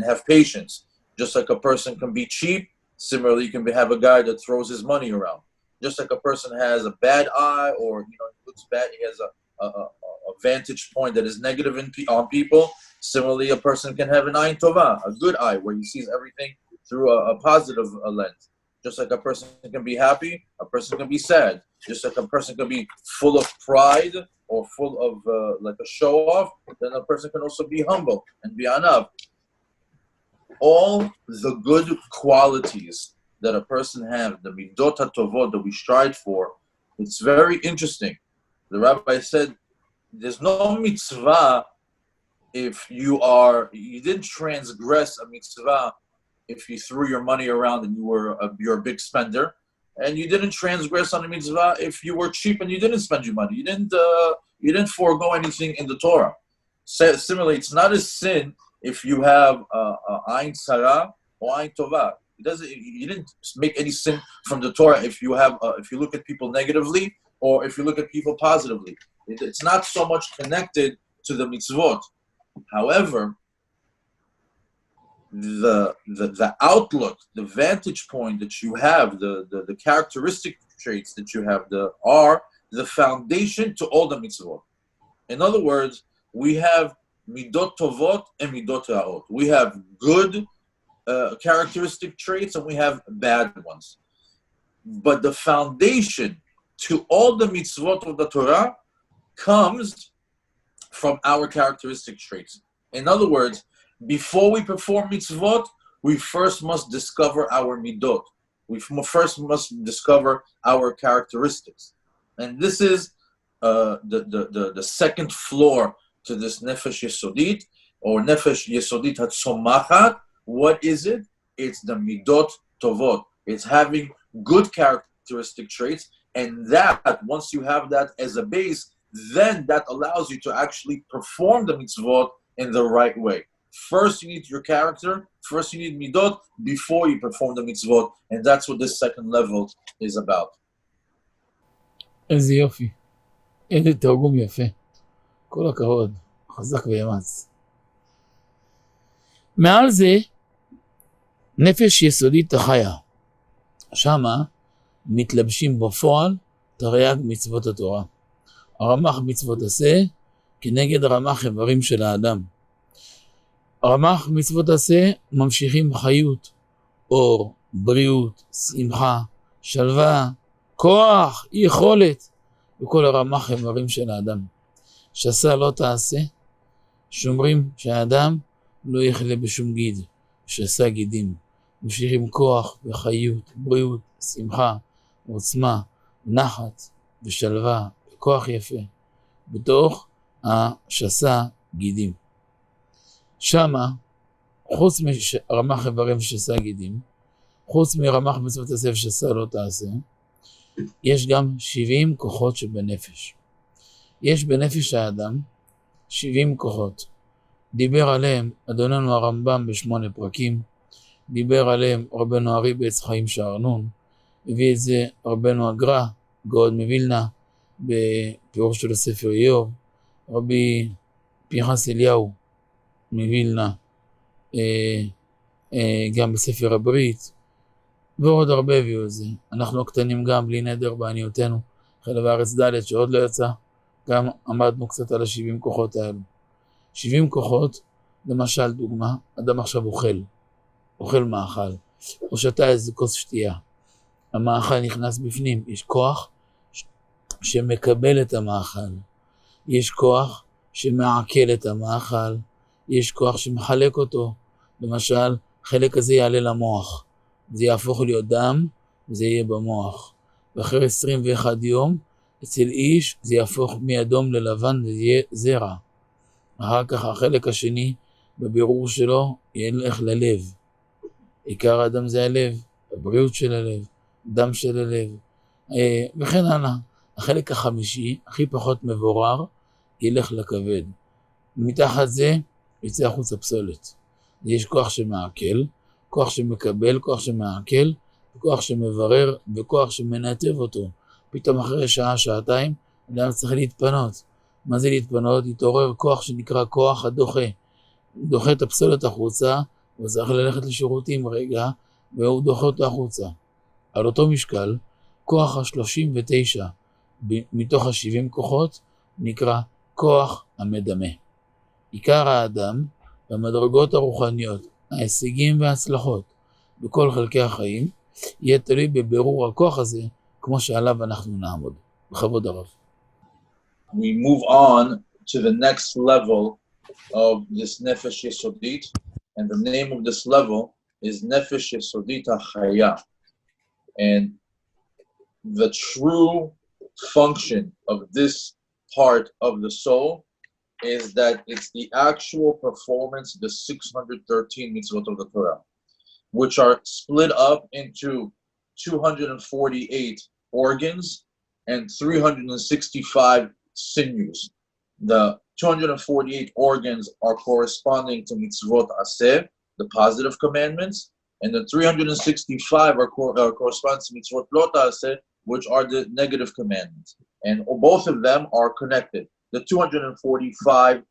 have patience. Just like a person can be cheap, similarly you can have a guy that throws his money around. Just like a person has a bad eye, or he looks bad, he has a vantage point that is negative on people. Similarly, a person can have an ayin tova, a good eye, where he sees everything through a positive lens. Just like a person can be happy, a person can be sad. Just like a person can be full of pride or full of like a show-off, then a person can also be humble and be anav. All the good qualities that a person has, the midot hatovot that we strive for, it's very interesting. The rabbi said, there's no mitzvah if you didn't transgress a mitzvah if you threw your money around and you're a big spender, and you didn't transgress on a mitzvah if you were cheap and you didn't spend your money. You didn't forego anything in the Torah. Similarly, it's not a sin if you have ayin sarah or ayin tova. You didn't make any sin from the Torah if you look at people negatively or if you look at people positively. It's not so much connected to the mitzvot. However, the outlook, the vantage point that you have, the characteristic traits that you have, are the foundation to all the mitzvot. In other words, we have midot tovot and midot ra'ot. We have good characteristic traits and we have bad ones. But the foundation to all the mitzvot of the Torah comes from our characteristic traits. In other words, before we perform mitzvot, we first must discover our midot. We first must discover our characteristics. And this is the second floor to this nefesh yesodit, or nefesh yesodit hatzomachat. What is it? It's the midot tovot. It's having good characteristic traits, and that, once you have that as a base, then that allows you to actually perform the mitzvot in the right way. First, you need your character. First, you need midot before you perform the mitzvot, and that's what this second level is about. איזה יופי. איזה תרגום יפה. כל הכבוד. חזק ואמץ. מעל זה, נפש יסודית החיה. שמה מתלבשים בפועל תרי"ג מצוות התורה. הרמ"ח מצוות עשה כנגד רמ"ח איברים של האדם. רמ"ח מצוות עשה ממשיכים חיות, אור, בריאות, שמחה, שלווה, כוח, יכולת, בכל הרמ"ח איברים של האדם. שעשה לא תעשה, שומרים שהאדם לא יחלה בשום גיד, שעשה גידים, ממשיכים כוח וחיות, בריאות, שמחה, עוצמה, נחת ושלווה, וכוח יפה, בתוך השסה גידים. שמה, חוץ מרמ"ח איברים שסה גידים, חוץ מרמ"ח מצוות עשה ושסה לא תעשה, יש גם 70 כוחות שבנפש. יש בנפש האדם 70 כוחות. דיבר עליהם אדוננו הרמב"ם ב8 פרקים, דיבר עליהם רבנו ארי בעץ חיים שערנון, הביא את זה רבנו אגרא, גאון מווילנה, בפירוש של הספר איוב, רבי פנחס אליהו מווילנה, גם בספר הברית, ועוד הרבה הביאו את זה. אנחנו הקטנים גם בלי נדר בעניותנו, חלב הארץ ד' שעוד לא יצא, גם עמדנו קצת על ה70 כוחות האלו. 70 כוחות, למשל דוגמה, אדם עכשיו אוכל מאכל, או שתה איזה כוס שתייה, המאכל נכנס בפנים, יש כוח שמקבל את המאכל, יש כוח שמעכל את המאכל, יש כוח שמחלק אותו, למשל חלק הזה יעלה למוח, זה יהפוך להיות דם, וזה יהיה במוח, ואחרי 21 יום, אצל איש זה יהפוך מאדום ללבן וזה יהיה זרע. אחר כך החלק השני בבירור שלו ילך ללב. עיקר האדם זה הלב, הבריאות של הלב, דם של הלב, וכן הלאה. החלק החמישי, הכי פחות מבורר, ילך לכבד. מתחת זה יצא החוץ הפסולת. יש כוח שמעכל, כוח שמקבל, כוח שמעכל, כוח שמברר וכוח שמנתב אותו. פתאום אחרי שעה, שעתיים, אדם צריך להתפנות. מה זה להתפנות? יתעורר כוח שנקרא כוח הדוחה. דוחה את הפסולת החוצה, הוא צריך ללכת לשירותים רגע, והוא דוחה אותו החוצה. על אותו משקל, כוח ה-39 מתוך ה-70 כוחות נקרא כוח המדמה. עיקר האדם במדרגות הרוחניות, ההישגים וההצלחות בכל חלקי החיים, יהיה תלוי בבירור הכוח הזה, כמו שעליו אנחנו נעמוד. בכבוד הרב. We move on to the next level of this nefesh yesodit, and the name of this level is nefesh yesodit hachaya. And the true function of this part of the soul is that it's the actual performance, the 613 mitzvot of the Torah, which are split up into 248 organs and 365 sinews. The 248 organs are corresponding to mitzvot aseh, the positive commandments, and the 365 are corresponding to mitzvot lo ta'aseh, which are the negative commandments. And both of them are connected. The 245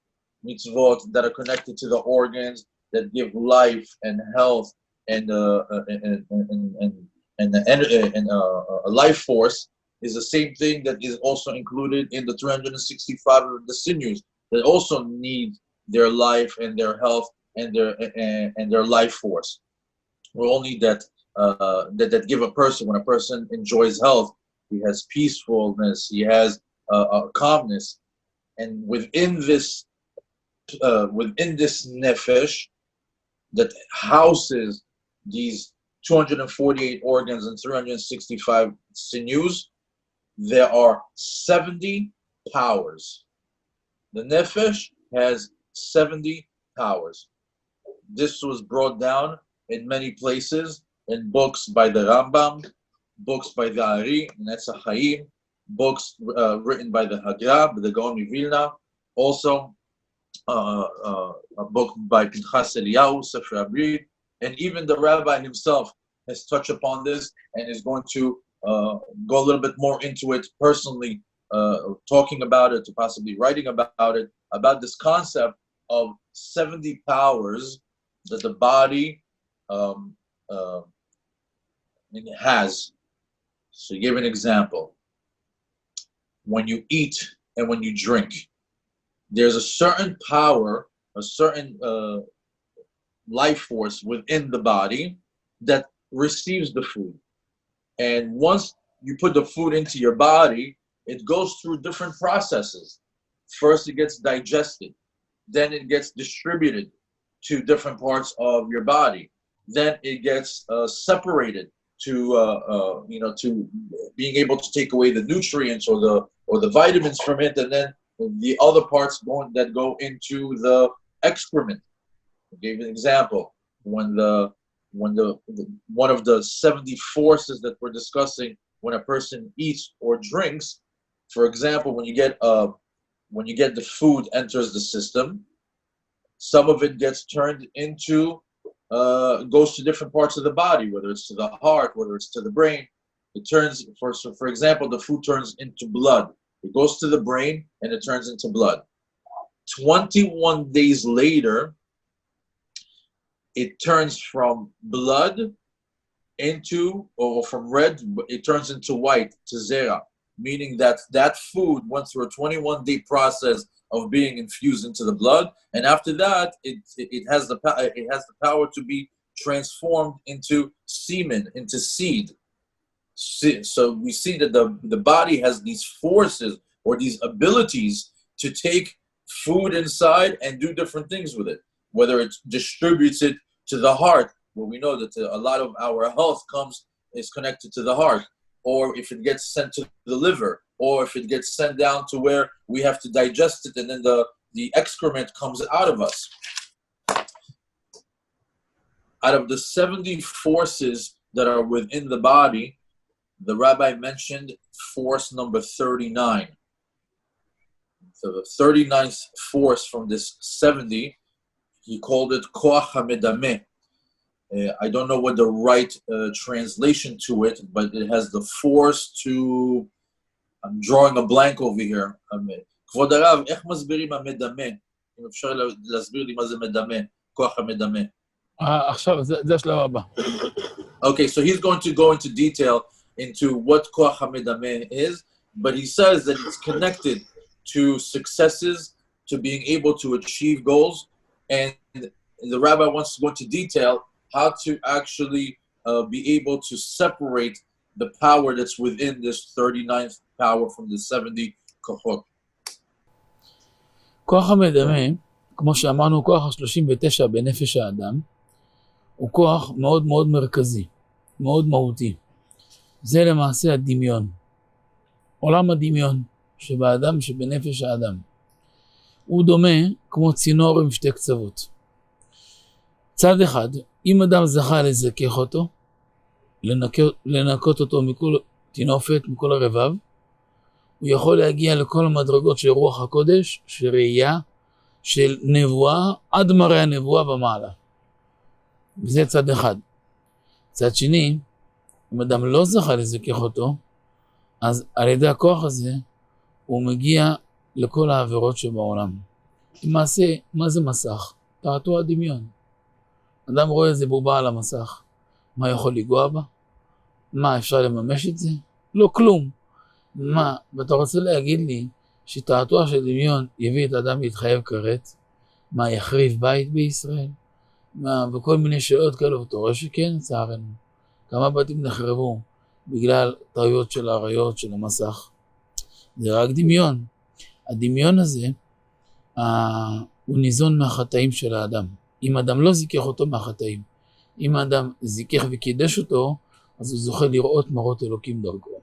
mitzvot that are connected to the organs that give life and health and a life force is the same thing that is also included in the 365 of the sinews that also need their life and their health and their life force. We all need that that give a person, when a person enjoys health, he has peacefulness, he has calmness, and within this nefesh, that houses these 248 organs and 365 sinews, there are 70 powers. The nefesh has 70 powers. This was brought down in many places, in books by the Rambam, books by the Ari, Netzach Chaim, books written by the Hagra, the Gaon Vilna, also a book by Pinchas Eliyahu, Sefer Abrid, and even the Rabbi himself has touched upon this and is going to go a little bit more into it personally, talking about it, to possibly writing about it, about this concept of 70 powers that the body has. So he gave an example. When you eat and when you drink, there's a certain power, a certain life force within the body that receives the food. And once you put the food into your body, it goes through different processes. First, it gets digested. Then it gets distributed to different parts of your body. Then it gets separated to to being able to take away the nutrients or the vitamins from it, and then the other parts that go into the excrement. I gave an example when one of the 70 forces that we're discussing when a person eats or drinks. For example, when you get the food enters the system, some of it gets turned into goes to different parts of the body, whether it's to the heart, whether it's to the brain. It turns, for example, the food turns into blood. It goes to the brain and it turns into blood. 21 days later, it turns from blood into, or from red, it turns into white, to zera, meaning that that food went through a 21-day process of being infused into the blood, and after that, it has the power to be transformed into semen, into seed. So we see that the body has these forces or these abilities to take food inside and do different things with it, whether it distributes it to the heart, where we know that a lot of our health is connected to the heart, or if it gets sent to the liver, or if it gets sent down to where we have to digest it and then the excrement comes out of us. Out of the 70 forces that are within the body, the Rabbi mentioned force number 39. So the 39th force from this 70, he called it Koach HaMedameh. I don't know what the right translation to it, but it has the force to... I'm drawing a blank over here. כבוד הרב, איך מסבירים המדמה? אם אפשר להסביר לי מה זה מדמה, כוח המדמה. עכשיו, זה השלב הבא. Okay, so he's going to go into detail into what כוח המדמה is, but he says that it's connected to successes, to being able to achieve goals, and the rabbi wants to go into detail how to actually be able to separate the power that's within this 39th power from the 70 kohot. כוח המדמה, כמו שאמרנו, כוח ה-39 בנפש האדם, הוא כוח מאוד מאוד מרכזי, מאוד מהותי. זה למעשה הדמיון. עולם הדמיון שבאדם, שבנפש האדם. הוא דומה כמו צינור עם שתי קצוות. צד אחד, אם אדם זכה לזכך אותו, לנקות אותו מכל תינופת, מכל הרבב, הוא יכול להגיע לכל המדרגות של רוח הקודש, של ראייה, של נבואה, עד מראה הנבואה ומעלה. וזה צד אחד. צד שני, אם אדם לא זכה לזכך אותו, אז על ידי הכוח הזה, הוא מגיע לכל העבירות שבעולם. למעשה, מה זה מסך? תעתוע הדמיון. אדם רואה איזה בובה על המסך. מה יכול לגוע בה? מה, אפשר לממש את זה? לא כלום. מה, ואתה רוצה להגיד לי שתעתוע של דמיון יביא את האדם להתחייב כרת? מה, יחריב בית בישראל? מה, וכל מיני שאלות כאלו, אתה רואה שכן, צערנו. כמה בתים נחרבו בגלל טעויות של העריות של המסך. זה רק דמיון. הדמיון הזה, הוא ניזון מהחטאים של האדם. אם אדם לא זיכך אותו מהחטאים. אם האדם זיכך וקידש אותו, אז הוא זוכה לראות מראות אלוקים דרכו.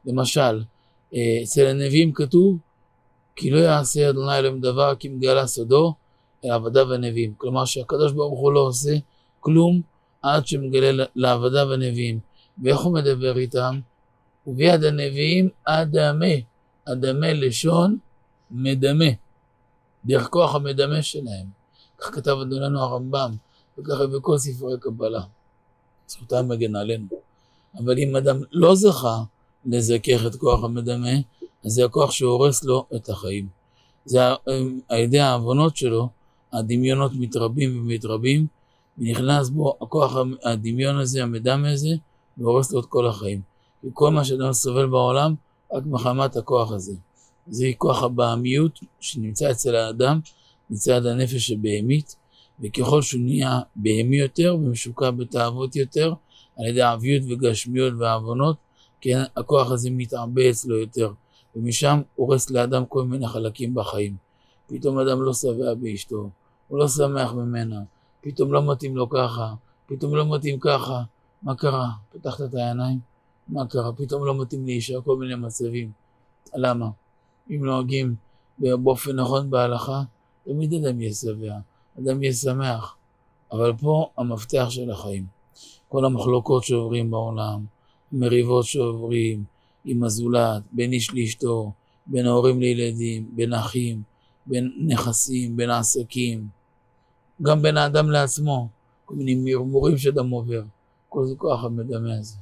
למשל, אצל הנביאים כתוב, כי לא יעשה אדוני אלוהים דבר כי מגלה סודו, אל עבדיו הנביאים. כלומר שהקדוש ברוך הוא לא עושה כלום עד שמגלה לעבדיו הנביאים. ואיך הוא מדבר איתם? וביד הנביאים אדמה. אדמה לשון מדמה. דרך כוח המדמה שלהם. כך כתב אדוננו הרמב"ם, וככה בכל ספרי קבלה. זכותם מגן עלינו. אבל אם אדם לא זכה לזכך את כוח המדמה, אז זה הכוח שהורס לו את החיים. זה על ידי העוונות שלו, הדמיונות מתרבים ומתרבים, ונכנס בו הכוח הדמיון הזה, המדם הזה, והורס לו את כל החיים. וכל מה שאדם סובל בעולם, רק מחמת הכוח הזה. זה כוח הבהמיות שנמצא אצל האדם, מצד הנפש הבהמית, וככל שהוא נהיה בהמי יותר ומשוקע בתאוות יותר, על ידי עביות וגשמיות והעוונות, כן, הכוח הזה מתעבה אצלו יותר, ומשם הורס לאדם כל מיני חלקים בחיים. פתאום אדם לא שבע באשתו, הוא לא שמח ממנה, פתאום לא מתאים לו ככה, פתאום לא מתאים ככה. מה קרה? פתחת את העיניים? מה קרה? פתאום לא מתאים לאישה, כל מיני מצבים. למה? אם נוהגים באופן נכון בהלכה, תמיד אדם יהיה שבע, אדם יהיה שמח. אבל פה המפתח של החיים. כל המחלוקות שעוברים בעולם, מריבות שעוברים עם הזולת, בין איש לאשתו, בין ההורים לילדים, בין אחים, בין נכסים, בין עסקים, גם בין האדם לעצמו, כל מיני מרמורים שאדם עובר, כל זה כוח המדמה הזה.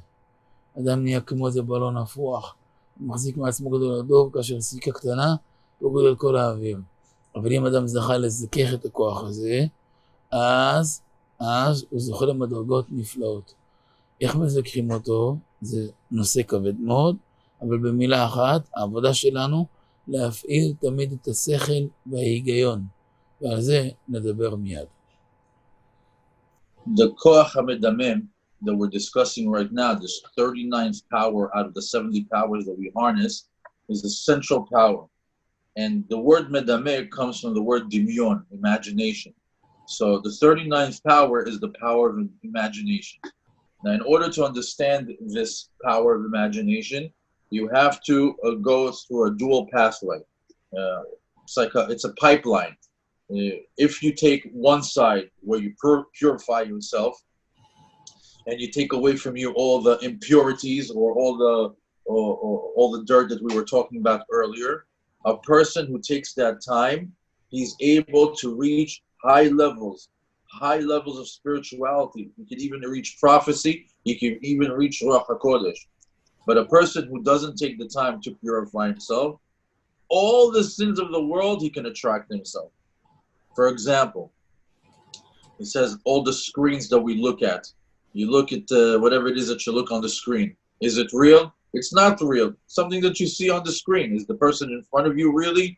אדם נהיה כמו איזה בלון הפוך, הוא מחזיק מעצמו גדול הדוב, כאשר סיכה קטנה, הוא גודל כל האוויר. אבל אם אדם זכה לזכך את הכוח הזה, אז הוא זוכה למדרגות נפלאות. איך מזכחים אותו? זה נושא כבד מאוד, אבל במילה אחת, העבודה שלנו להפעיל תמיד את השכל וההיגיון, ועל זה נדבר מיד. The koach hamedamem that we're discussing right now, this 39th power out of the 70 powers that we harness, is the central power. And the word medameh comes from the word dimyon, imagination. So the 39th power is the power of imagination. Now, in order to understand this power of imagination, you have to go through a dual pathway. It's a pipeline. If you take one side where you purify yourself, and you take away from you all the impurities or all the dirt that we were talking about earlier, a person who takes that time, he's able to reach high levels of spirituality. He can even reach prophecy. He can even reach Ruach HaKodesh. But a person who doesn't take the time to purify himself, all the sins of the world, he can attract himself. For example, he says all the screens that we look at, you look at whatever it is that you look on the screen. Is it real? It's not real. Something that you see on the screen. Is the person in front of you really?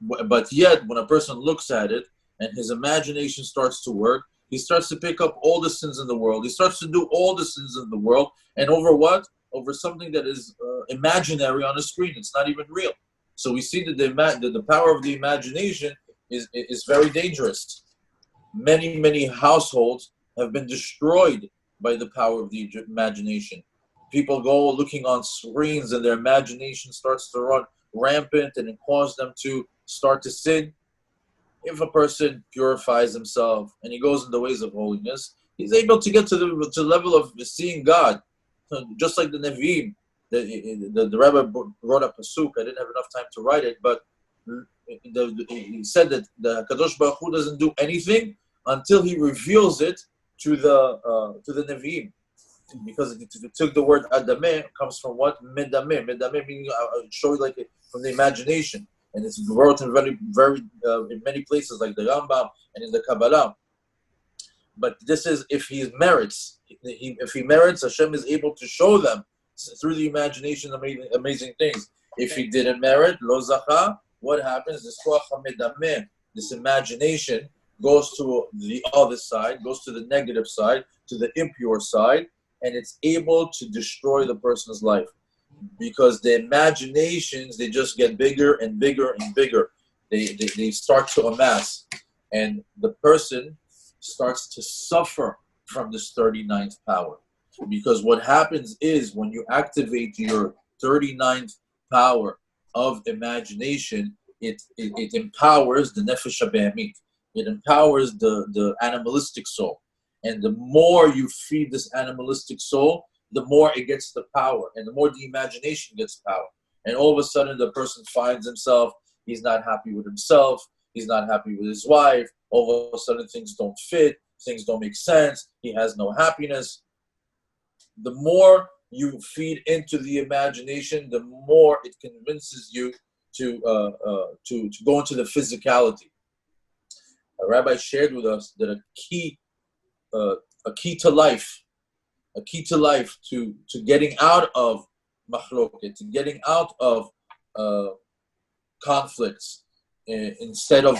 But yet, when a person looks at it and his imagination starts to work, he starts to pick up all the sins in the world. He starts to do all the sins in the world. And over what? Over something that is imaginary on a screen. It's not even real. So we see that the power of the imagination is very dangerous. Many, many households have been destroyed by the power of the imagination. People go looking on screens and their imagination starts to run rampant and it causes them to start to sin. If a person purifies himself and he goes in the ways of holiness, he's able to get to the level of seeing God. Just like the Nevi'im, the Rabbi wrote a pasuk. I didn't have enough time to write it, but he said that the Kadosh Baruch Hu doesn't do anything until he reveals it to the Nevi'im. Because it took the word adameh, comes from what? Medameh. Medameh meaning show like from the imagination. And it's wrote in very, very in many places like the Rambam and in the Kabbalah. But this is if he merits. If he merits, Hashem is able to show them through the imagination amazing things. If he didn't merit, lo zacha, what happens? This koach hamedameh, this imagination, goes to the other side, goes to the negative side, to the impure side, and it's able to destroy the person's life. Because the imaginations, they just get bigger and bigger and bigger. They start to amass. And the person starts to suffer from this 39th power. Because what happens is when you activate your 39th power of imagination, it empowers the nefesh habehemit. It empowers the animalistic soul. And the more you feed this animalistic soul, the more it gets the power, and the more the imagination gets power. And all of a sudden, the person finds himself, he's not happy with himself, he's not happy with his wife, all of a sudden things don't fit, things don't make sense, he has no happiness. The more you feed into the imagination, the more it convinces you to go into the physicality. A rabbi shared with us that a key to life, to getting out of machloket, to getting out of conflicts, instead of,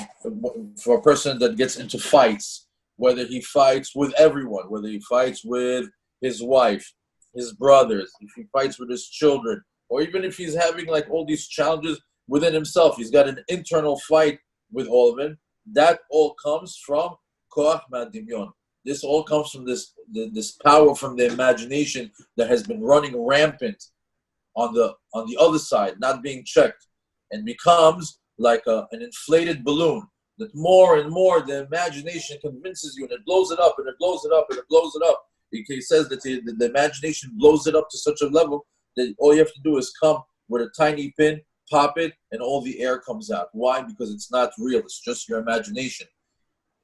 for a person that gets into fights, whether he fights with everyone, whether he fights with his wife, his brothers, if he fights with his children, or even if he's having like all these challenges within himself, he's got an internal fight with all of them. That all comes from koach ma'adimyon. This all comes from this power from the imagination that has been running rampant on the other side, not being checked, and becomes like an inflated balloon. That more and more the imagination convinces you, and it blows it up, and it blows it up, and it blows it up. He says that the imagination blows it up to such a level that all you have to do is come with a tiny pin, pop it, and all the air comes out. Why? Because it's not real. It's just your imagination.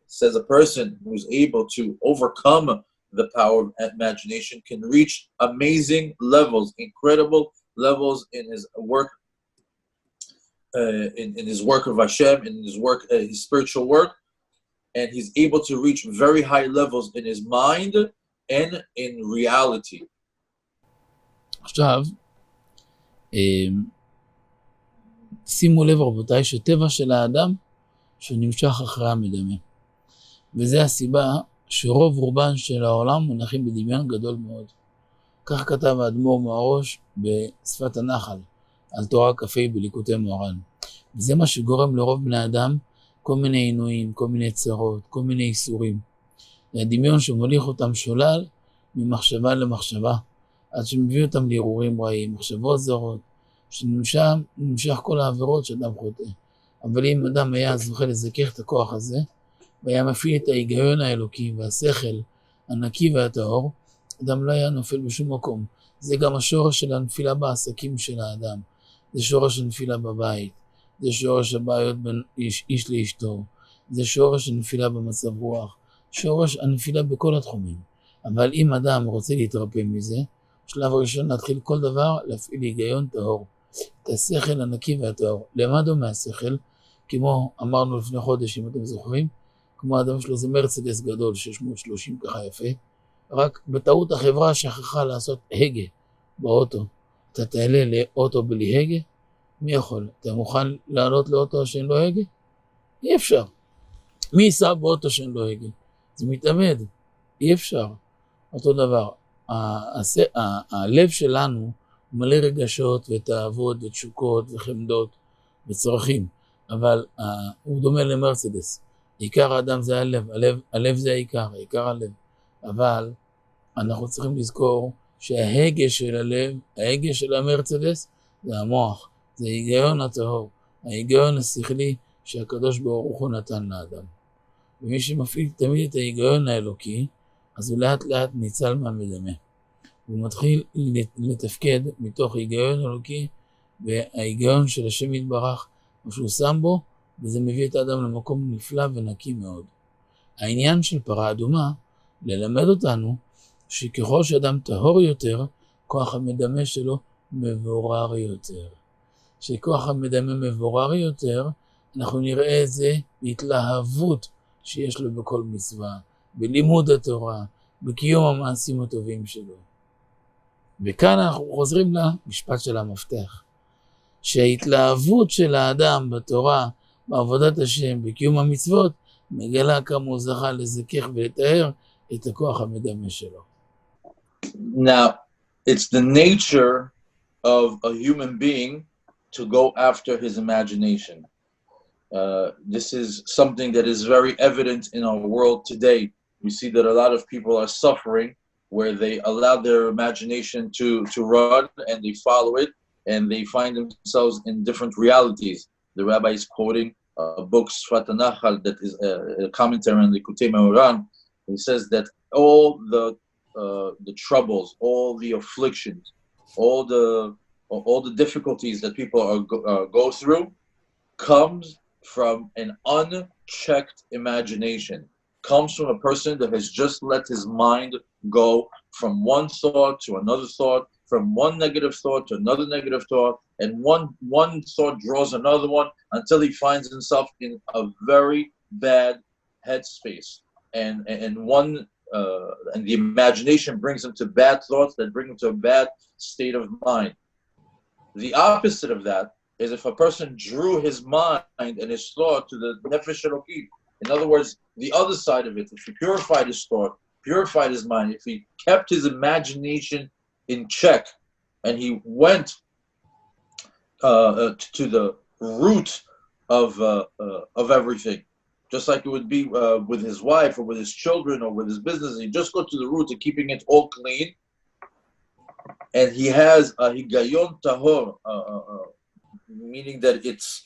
It says a person who's able to overcome the power of imagination can reach amazing levels, incredible levels in his work, in his work of Hashem, in his work, his spiritual work, and he's able to reach very high levels in his mind and in reality. עכשיו, שימו לב רבותיי שטבע של האדם שהוא נמשך אחרי המדמה. וזה הסיבה שרוב רובן של העולם מונחים בדמיון גדול מאוד. כך כתב האדמו"ר מהראש בשפת הנחל, על תורה כ"ה בליקוטי מוהר"ן. וזה מה שגורם לרוב בני אדם כל מיני עינויים, כל מיני צרות, כל מיני איסורים. והדמיון שמוליך אותם שולל ממחשבה עד שמביא אותם להרהורים רעים, מחשבות זרות, שנמשך כל העבירות שאדם חוטא. אבל אם אדם היה זוכה לזכך את הכוח הזה, והיה מפעיל את ההיגיון האלוקי והשכל הנקי והטהור, אדם לא היה נופל בשום מקום. זה גם השורש של הנפילה בעסקים של האדם. זה שורש הנפילה בבית. זה שורש הבעיות בין איש לאשתו. זה שורש הנפילה במצב רוח. שורש הנפילה בכל התחומים. אבל אם אדם רוצה להתרפא מזה, בשלב הראשון להתחיל כל דבר להפעיל היגיון טהור. את השכל הנקי והטהור. למה דומה השכל? כמו אמרנו לפני חודש, אם אתם זוכרים, כמו האדם שלו זה מרצדס גדול, 630 ככה יפה, רק בטעות החברה שכחה לעשות הגה באוטו. אתה תעלה לאוטו בלי הגה? מי יכול? אתה מוכן לעלות לאוטו שאין לו הגה? אי אפשר. מי ייסע באוטו שאין לו הגה? זה מתאבד. אי אפשר. אותו דבר. הלב שלנו מלא רגשות ותאוות ותשוקות וחמדות וצרכים, אבל הוא דומה למרצדס. עיקר האדם זה הלב זה העיקר הלב. אבל אנחנו צריכים לזכור שההגה של הלב, ההגה של המרצדס, זה המוח, זה ההיגיון הטהור, ההיגיון השכלי שהקדוש ברוך הוא נתן לאדם. ומי שמפעיל תמיד את ההיגיון האלוקי, אז הוא לאט לאט ניצל מהמדמה. הוא מתחיל לתפקד מתוך היגיון אלוקי, וההיגיון של השם יתברך, מה שהוא שם בו, וזה מביא את האדם למקום נפלא ונקי מאוד. העניין של פרה אדומה, ללמד אותנו שככל שאדם טהור יותר, כוח המדמה שלו מבורר יותר. שכוח המדמה מבורר יותר, אנחנו נראה את זה בהתלהבות שיש לו בכל מצווה, בלימוד התורה, בקיום המעשים הטובים שלו. וכאן אנחנו חוזרים למשפט של המפתח. שההתלהבות של האדם בתורה, בעבודת השם, בקיום המצוות, מגלה כמה הוא זכה לזכך ולתאר את הכוח המדמה שלו. Now, it's the nature of a human being to go after his imagination. This is something that is very evident in our world today. We see that a lot of people are suffering where they allow their imagination to run and they follow it and they find themselves in different realities. The rabbi is quoting a book, Sfat Nachal, that is a commentary on the Likutei Yoram. He says that all the troubles, all the afflictions, all the difficulties that people go through comes from an unchecked imagination, comes from a person that has just let his mind go from one thought to another thought, from one negative thought to another negative thought, and one thought draws another one until he finds himself in a very bad headspace. And the imagination brings him to bad thoughts that bring him to a bad state of mind. The opposite of that is if a person drew his mind and his thought to the nefesh Elokim. In other words, the other side of it, if he purified his thought, purified his mind, if he kept his imagination in check, and he went to the root of everything, just like it would be with his wife or with his children or with his business, he just go to the root of keeping it all clean, and he has a higayon tahor, meaning that it's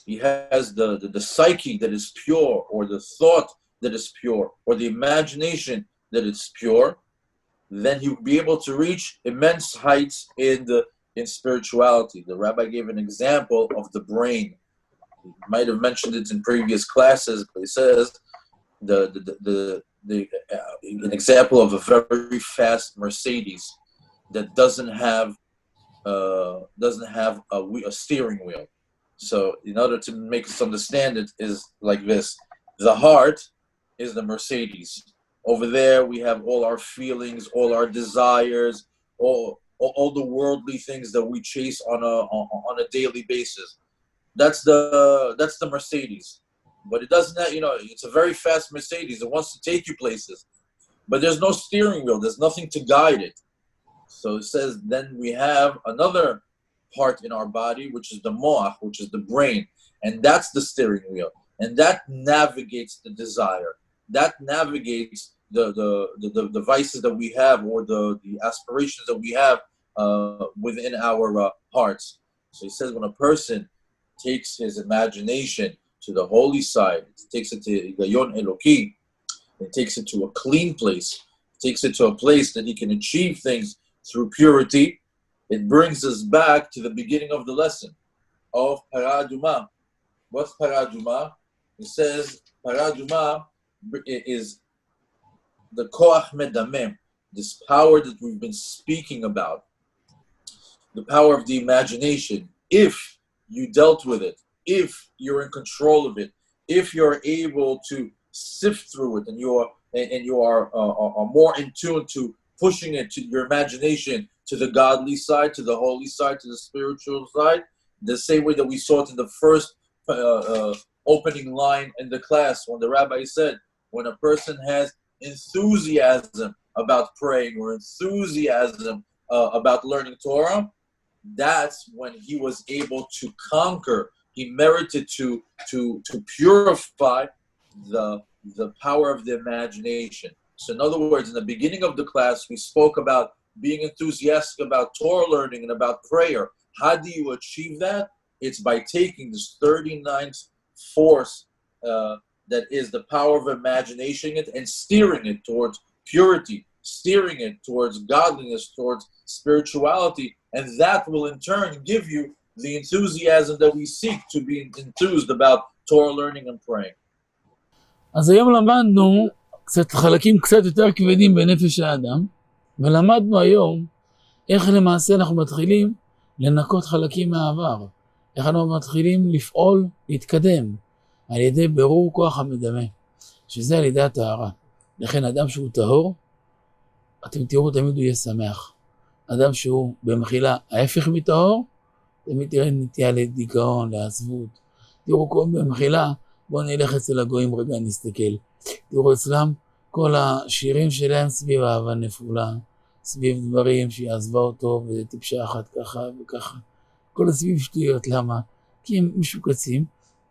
he has the psyche that is pure, or the thought that is pure, or the imagination that is pure, then he will be able to reach immense heights in spirituality. The rabbi gave an example of the brain. He might have mentioned it in previous classes, but he says an example of a very fast Mercedes that doesn't have a steering wheel. So in order to make us understand it is like this. The heart is the Mercedes. Over there we have all our feelings, all our desires, all the worldly things that we chase on a daily basis. That's the Mercedes. But it doesn't have, it's a very fast Mercedes. It wants to take you places. But there's no steering wheel. There's nothing to guide it. So it says then we have another part in our body, which is the moach, which is the brain, and that's the steering wheel, and that navigates the desire, that navigates the vices that we have, or the aspirations that we have within our hearts. So he says when a person takes his imagination to the holy side, takes it to Gayon Eloki, it takes it to a clean place, takes it to a place that he can achieve things through purity. It brings us back to the beginning of the lesson of Paraduma. What's Paraduma? It says Paraduma is the Koach Medamem, this power that we've been speaking about, the power of the imagination. If you dealt with it, if you're in control of it, if you're able to sift through it, and you are more in tune to pushing it to your imagination, to the godly side, to the holy side, to the spiritual side, the same way that we saw it in the first opening line in the class when the rabbi said, when a person has enthusiasm about praying or enthusiasm about learning Torah, that's when he was able to conquer. He merited to purify the power of the imagination. So in other words, in the beginning of the class, we spoke about being enthusiastic about Torah learning and about prayer. How do you achieve that? It's by taking this 39th force that is the power of imagination and steering it towards purity, steering it towards godliness, towards spirituality, and that will in turn give you the enthusiasm that we seek to be enthused about Torah learning and praying. אז היום למדנו קצת חלקים קצת יותר כבדים בנפש האדם, ולמדנו היום איך למעשה אנחנו מתחילים לנקות חלקים מהעבר, איך אנחנו מתחילים לפעול, להתקדם, על ידי ברור כוח המדמה, שזה על ידי הטהרה. לכן אדם שהוא טהור, אתם תראו תמיד הוא יהיה שמח. אדם שהוא במחילה ההפך מטהור, תמיד תראה נטייה לדיכאון, לעזבות. תראו כל במחילה, בואו נלך אצל הגויים רגע נסתכל. תראו אצלם כל השירים שלהם סביב אהבה נפולה, סביב דברים שהיא עזבה אותו וזה טיפשה אחת ככה וככה. כל הסביב שטויות, למה? כי הם משוקצים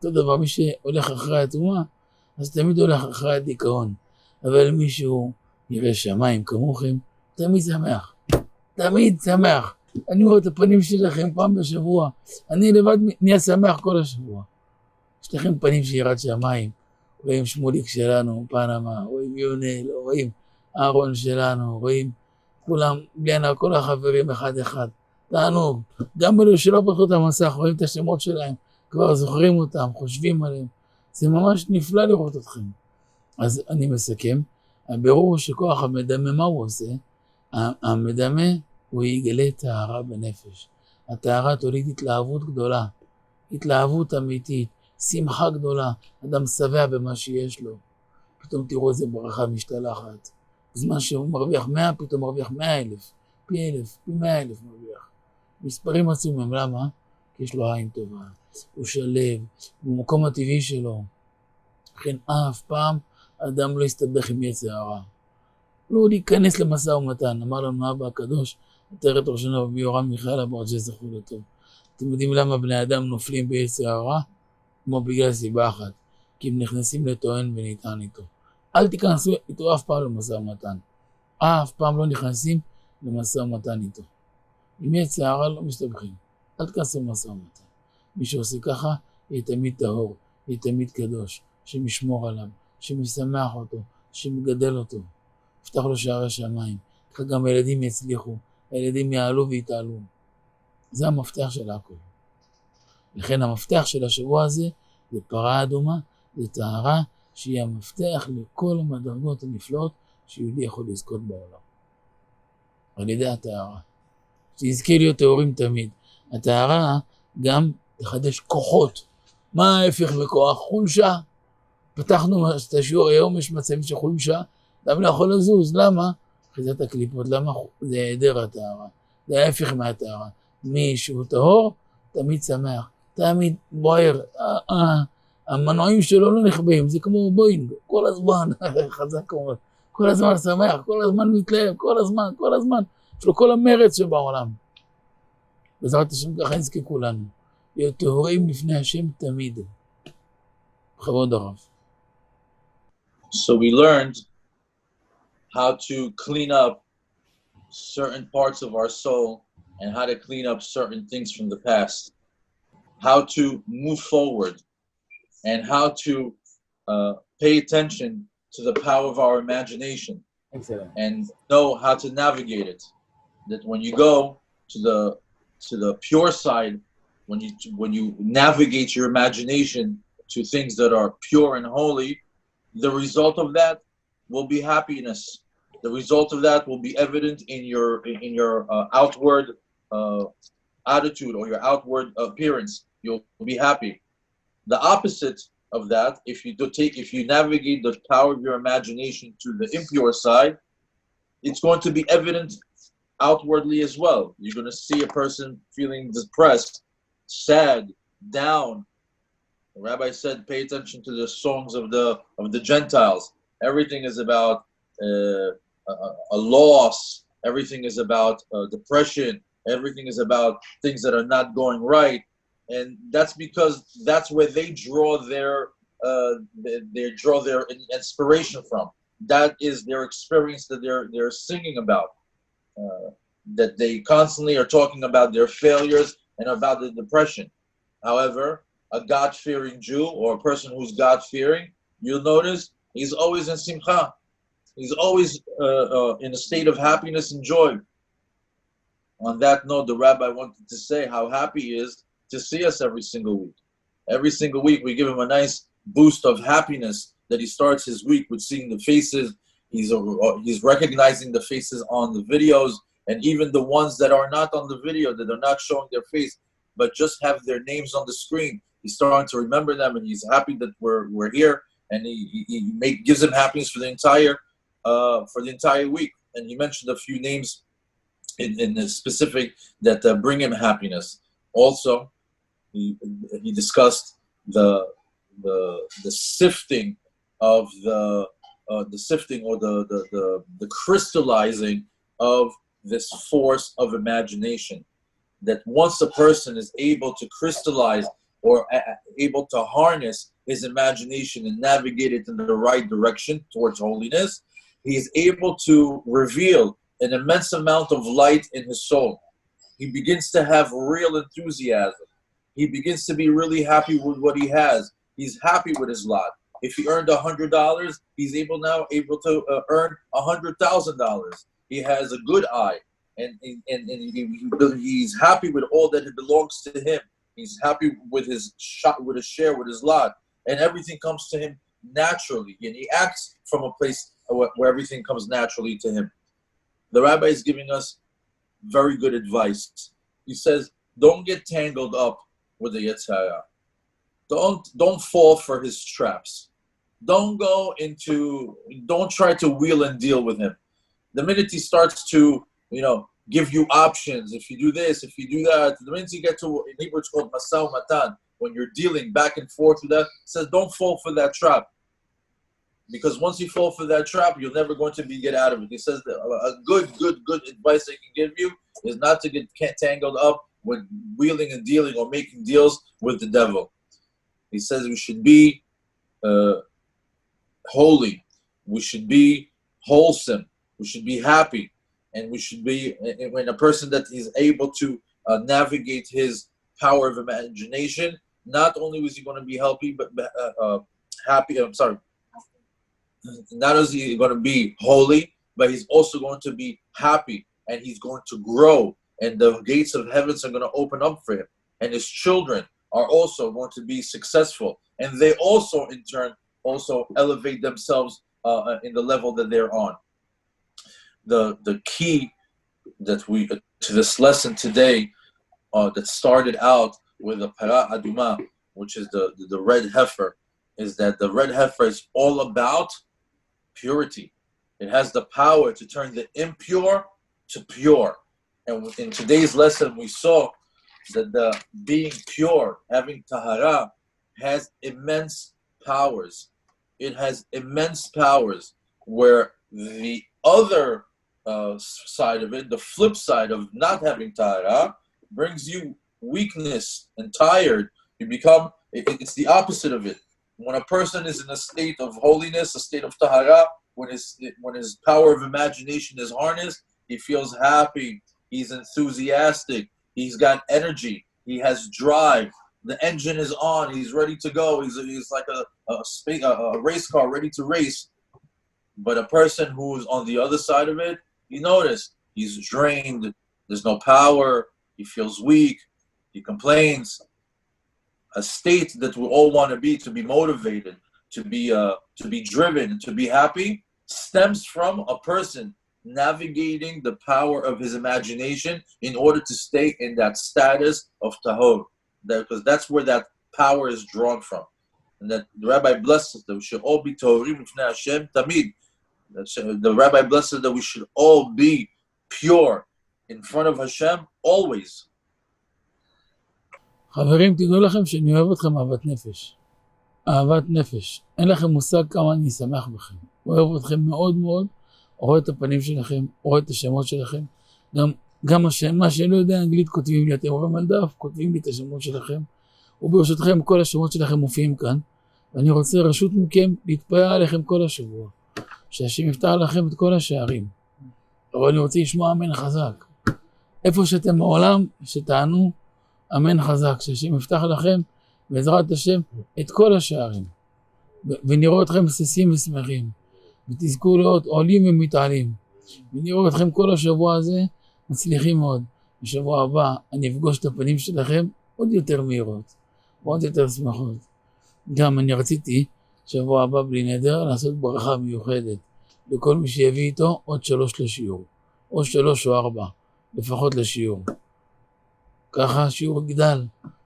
אותו דבר, מי שהולך אחרי התרומה, אז תמיד הולך אחרי הדיכאון. אבל מישהו יראה שמיים כמוכם, תמיד שמח. תמיד שמח. אני רואה את הפנים שלכם פעם בשבוע. אני לבד נהיה שמח כל השבוע. יש לכם פנים שירד שמיים. רואים שמוליק שלנו, פנמה, רואים יונל, רואים אהרון שלנו, רואים כולם, בליאנה, כל החברים אחד אחד. תענוג. גם אלו שלא פתחו את המסך, רואים את השמות שלהם, כבר זוכרים אותם, חושבים עליהם. זה ממש נפלא לראות אתכם. אז אני מסכם. הבירור שכוח המדמה, מה הוא עושה? המדמה הוא יגלה טהרה בנפש. הטהרה תוליד התלהבות גדולה, התלהבות אמיתית, שמחה גדולה, אדם שבע במה שיש לו. פתאום תראו איזה ברכה משתלחת. בזמן שהוא מרוויח 100, פתאום מרוויח 100,000, פי 1,000, פי 100,000 מרוויח. מספרים עצומים, למה? כי יש לו עין טובה, הוא שלב, הוא במקום הטבעי שלו. לכן אף פעם אדם לא יסתבך עם יצר הרע. לא להיכנס למשא ומתן. אמר לנו אבא הקדוש, עטרת ראשנו רבי יורם מיכאל אברג'ל זכו לטוב. אתם יודעים למה בני אדם נופלים ביצר הרע? כמו בגלל סיבה אחת, כי הם נכנסים לטוען וניתן איתו. אל תיכנסו איתו אף פעם למשא ומתן. אף פעם לא נכנסים למשא ומתן איתו. עם יצר הרע לא מסתבכים. אל תיכנסו למשא ומתן. מי שעושה ככה, יהיה תמיד טהור, יהיה תמיד קדוש, שמשמור עליו, שמשמח אותו, שמגדל אותו. יפתח לו שערי שמיים. ככה גם הילדים יצליחו, הילדים יעלו ויתעלו. זה המפתח של הכל. לכן המפתח של השבוע הזה זה פרה אדומה, זה טהרה שהיא המפתח לכל המדרגות הנפלאות שיהודי יכול לזכות בעולם. על ידי הטהרה. שיזכה להיות טהורים תמיד. הטהרה גם תחדש כוחות. מה ההפך מכוח? חולשה. פתחנו את השיעור היום, יש מצבים של חולשה, אדם לא יכול לזוז. למה? אחיזת הקליפות. למה? זה היעדר הטהרה. זה ההפך מהטהרה. מי שהוא טהור, תמיד שמח, תמיד בוער. המנועים שלו לא נחבאים, זה כמו בוינג, כל הזמן, חזק מאוד. כל הזמן שמח, כל הזמן מתלהב, כל הזמן. יש לו כל המרץ שבעולם. בעזרת השם ככה נזכה כולנו. להיות טהורים לפני השם תמיד. בכבוד הרב. So we learned how to clean up certain parts of our soul and how to clean up certain things from the past, how to move forward, and how to pay attention to the power of our imagination. Excellent. And know how to navigate it. That when you go to the pure side, when you navigate your imagination to things that are pure and holy, the result of that will be happiness. The result of that will be evident in your outward attitude or your outward appearance. You'll be happy. The opposite of that, if you navigate the power of your imagination to the impure side, it's going to be evident outwardly as well. You're going to see a person feeling depressed, sad, down. The Rabbi said, pay attention to the songs of the Gentiles. Everything is about a loss. Everything is about depression. Everything is about things that are not going right, and that's because that's where they draw their inspiration from. That is their experience that they're singing about. That they constantly are talking about their failures and about the depression. However, a God-fearing Jew or a person who's God-fearing, you'll notice he's always in simcha. He's always in a state of happiness and joy. On that note, the Rabbi wanted to say how happy he is to see us every single week. Every single week, we give him a nice boost of happiness that he starts his week with seeing the faces. He's recognizing the faces on the videos, and even the ones that are not on the video, that are not showing their face, but just have their names on the screen. He's starting to remember them, and he's happy that we're here, and he gives him happiness for the entire week. And he mentioned a few names in the specific that bring him happiness. Also, he discussed the sifting of the sifting or the crystallizing of this force of imagination. That once a person is able to crystallize or able to harness his imagination and navigate it in the right direction towards holiness, he is able to reveal an immense amount of light in his soul. He begins to have real enthusiasm. He begins to be really happy with what he has. He's happy with his lot. If he earned $100, he's able to earn $100,000. He has a good eye, and he's happy with all that belongs to him. He's happy with his shot, with his share, with his lot, and everything comes to him naturally. And he acts from a place where everything comes naturally to him. The Rabbi is giving us very good advice. He says, don't get tangled up with the Yetzer Hara. Don't fall for his traps. Don't try to wheel and deal with him. The minute he starts to, give you options, if you do this, if you do that, the minute you get to, in Hebrew it's called Masau Matan, when you're dealing back and forth with that, it says don't fall for that trap. Because once you fall for that trap, you're never going to get out of it. He says that a good advice I can give you is not to get tangled up with wheeling and dealing or making deals with the devil. He says we should be holy. We should be wholesome. We should be happy. And we should be, when a person that is able to navigate his power of imagination, not only is he going to be healthy, but happy. Not only is he going to be holy, but he's also going to be happy, and he's going to grow, and the gates of heavens are going to open up for him, and his children are also going to be successful, and they also in turn also elevate themselves in the level that they're on. The key that to this lesson today that started out with the Para Aduma, which is the red heifer, is that the red heifer is all about purity. It has the power to turn the impure to pure. And in today's lesson, we saw that the being pure, having tahara, has immense powers. It has immense powers where the other side of it, the flip side of not having tahara, brings you weakness and tired. It's the opposite of it. When a person is in a state of holiness, a state of tahara, when his power of imagination is harnessed, he feels happy, he's enthusiastic, he's got energy, he has drive, the engine is on, he's ready to go, he's like a race car ready to race. But a person who is on the other side of it, you notice he's drained, there's no power, he feels weak, he complains. A state that we all want to be motivated, to be driven, to be happy, stems from a person navigating the power of his imagination in order to stay in that status of tahor, because that's where that power is drawn from. And that the Rabbi blesses that we should all be tahorim b'fnei Hashem tamid. The Rabbi blesses that we should all be pure in front of Hashem always. חברים, תדעו לכם שאני אוהב אתכם אהבת נפש. אהבת נפש. אין לכם מושג כמה אני שמח בכם. אוהב אתכם מאוד מאוד, רואה את הפנים שלכם, רואה את השמות שלכם. גם מה שלא יודע אנגלית כותבים לי, אתם רואים על דף, כותבים לי את השמות שלכם. וברשותכם כל השמות שלכם מופיעים כאן. ואני רוצה רשות מכם להתפלל עליכם כל השבוע. שהשם יפתח לכם את כל השערים. אבל אני רוצה לשמוע אמן חזק. איפה שאתם בעולם, שתענו, אמן חזק, שהשם יפתח לכם בעזרת השם את כל השערים, ונראו אתכם ששים ושמחים, ותזכו להיות עולים ומתעלים, ונראו אתכם כל השבוע הזה מצליחים מאוד. בשבוע הבא אני אפגוש את הפנים שלכם עוד יותר מהירות, ועוד יותר שמחות. גם אני רציתי שבוע הבא בלי נדר לעשות ברכה מיוחדת לכל מי שיביא איתו עוד 3 לשיעור, או 3 או 4 לפחות לשיעור. ככה השיעור גדל,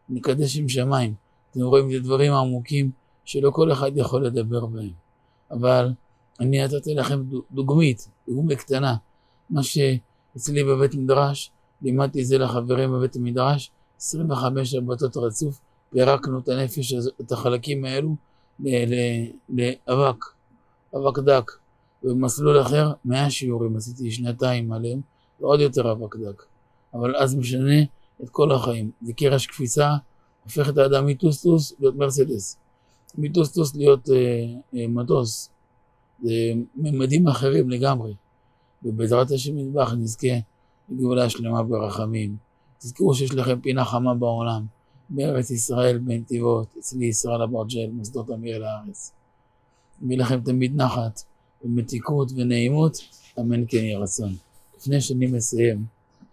נקדש עם שמיים. אתם רואים את הדברים העמוקים שלא כל אחד יכול לדבר בהם. אבל אני נתתי לכם דוגמית קטנה. מה שאצלי בבית מדרש, לימדתי את זה לחברים בבית המדרש, 25 שבתות רצוף, פירקנו את הנפש, את החלקים האלו, אבק דק. ובמסלול אחר, 100 שיעורים, עשיתי 2 עליהם, ועוד יותר אבק דק. אבל אז משנה את כל החיים. זה קרש קפיצה הופך את האדם מטוסטוס להיות מרצדס, מטוסטוס להיות מטוס, זה ממדים אחרים לגמרי, ובעזרת השם יתברך נזכה לגאולה שלמה ברחמים. תזכרו שיש לכם פינה חמה בעולם, בארץ ישראל, בנתיבות, אצלי ישראל אברג'ל, מוסדות המאיר לארץ. יביא לכם תמיד נחת ומתיקות ונעימות, אמן כן יהי רצון. לפני שאני מסיים,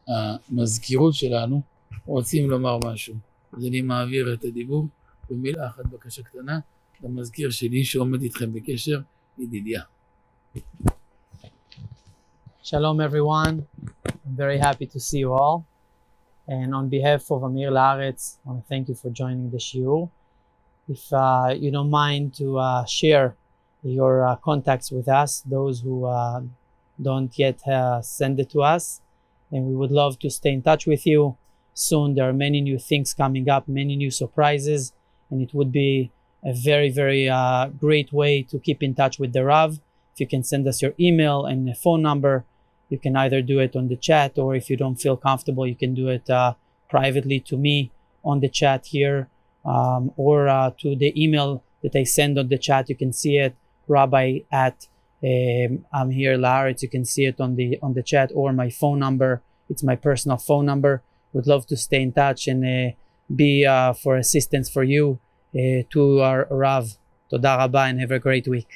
המזכירות שלנו רוצים לומר משהו, אז אני מעביר את הדיבור במילה אחת, בקשה קטנה, למזכיר שלי שעומד איתכם בקשר, ידידיה. Shalom everyone, I'm very happy to see you all, and on behalf of Hameir Laarets, I want to thank you for joining the shiur. If you don't mind to share your contacts with us, those who don't yet send it to us, and we would love to stay in touch with you. Soon there are many new things coming up, many new surprises, and it would be a very, very great way to keep in touch with the Rav. If you can send us your email and a phone number, you can either do it on the chat, or if you don't feel comfortable, you can do it privately to me on the chat here, or to the email that I send on the chat. You can see it, Rabbi at Hameir Laarets. You can see it on the chat, or my phone number. It's my personal phone number. Would love to stay in touch and be for assistance for you. To our Rav, Toda Rabba, and have a great week.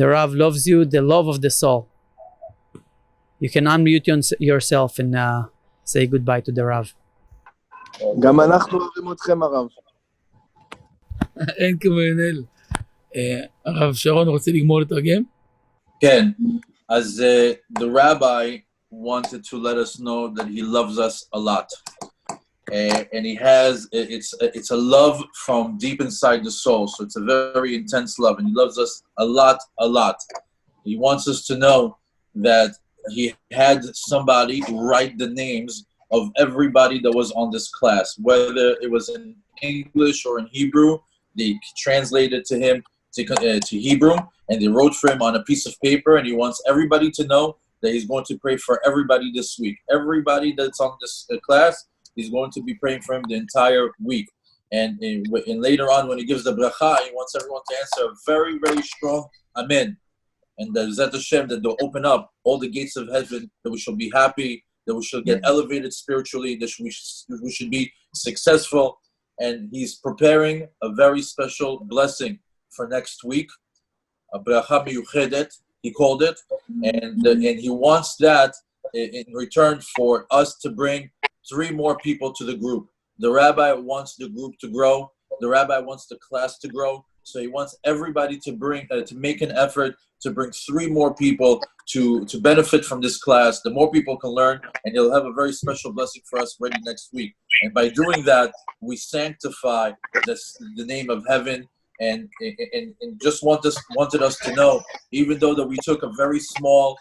The Rav loves you, the love of the soul. You can unmute yourself and say goodbye to the Rav. גם אנחנו אוהבים אתכם הרב. אין כמוהנל. הרב שרון רוצה לגמור לתרגם? כן, אז the rabbi wanted to let us know that he loves us a lot. And he has, it's a love from deep inside the soul, so it's a very intense love, and he loves us a lot, a lot. He wants us to know that he had somebody write the names of everybody that was on this class, whether it was in English or in Hebrew. They translated to him to Hebrew, and they wrote for him on a piece of paper, and he wants everybody to know that he's going to pray for everybody this week. Everybody that's on this class, he's going to be praying for him the entire week. And later on, when he gives the bracha, he wants everyone to answer a very, very strong amen. And that Zat Hashem, that they'll open up all the gates of heaven, that we shall be happy, that we shall get elevated spiritually, that we should be successful. And he's preparing a very special blessing for next week, a bracha miyuchedet, he called it. And he wants that in return for us to bring 3 more people to the group. The rabbi wants the group to grow. The rabbi wants the class to grow. So he wants everybody to bring, to make an effort to bring 3 more people to benefit from this class. The more people can learn, and he'll have a very special blessing for us ready next week. And by doing that, we sanctify the name of heaven, and just wanted us to know, even though that we took a very small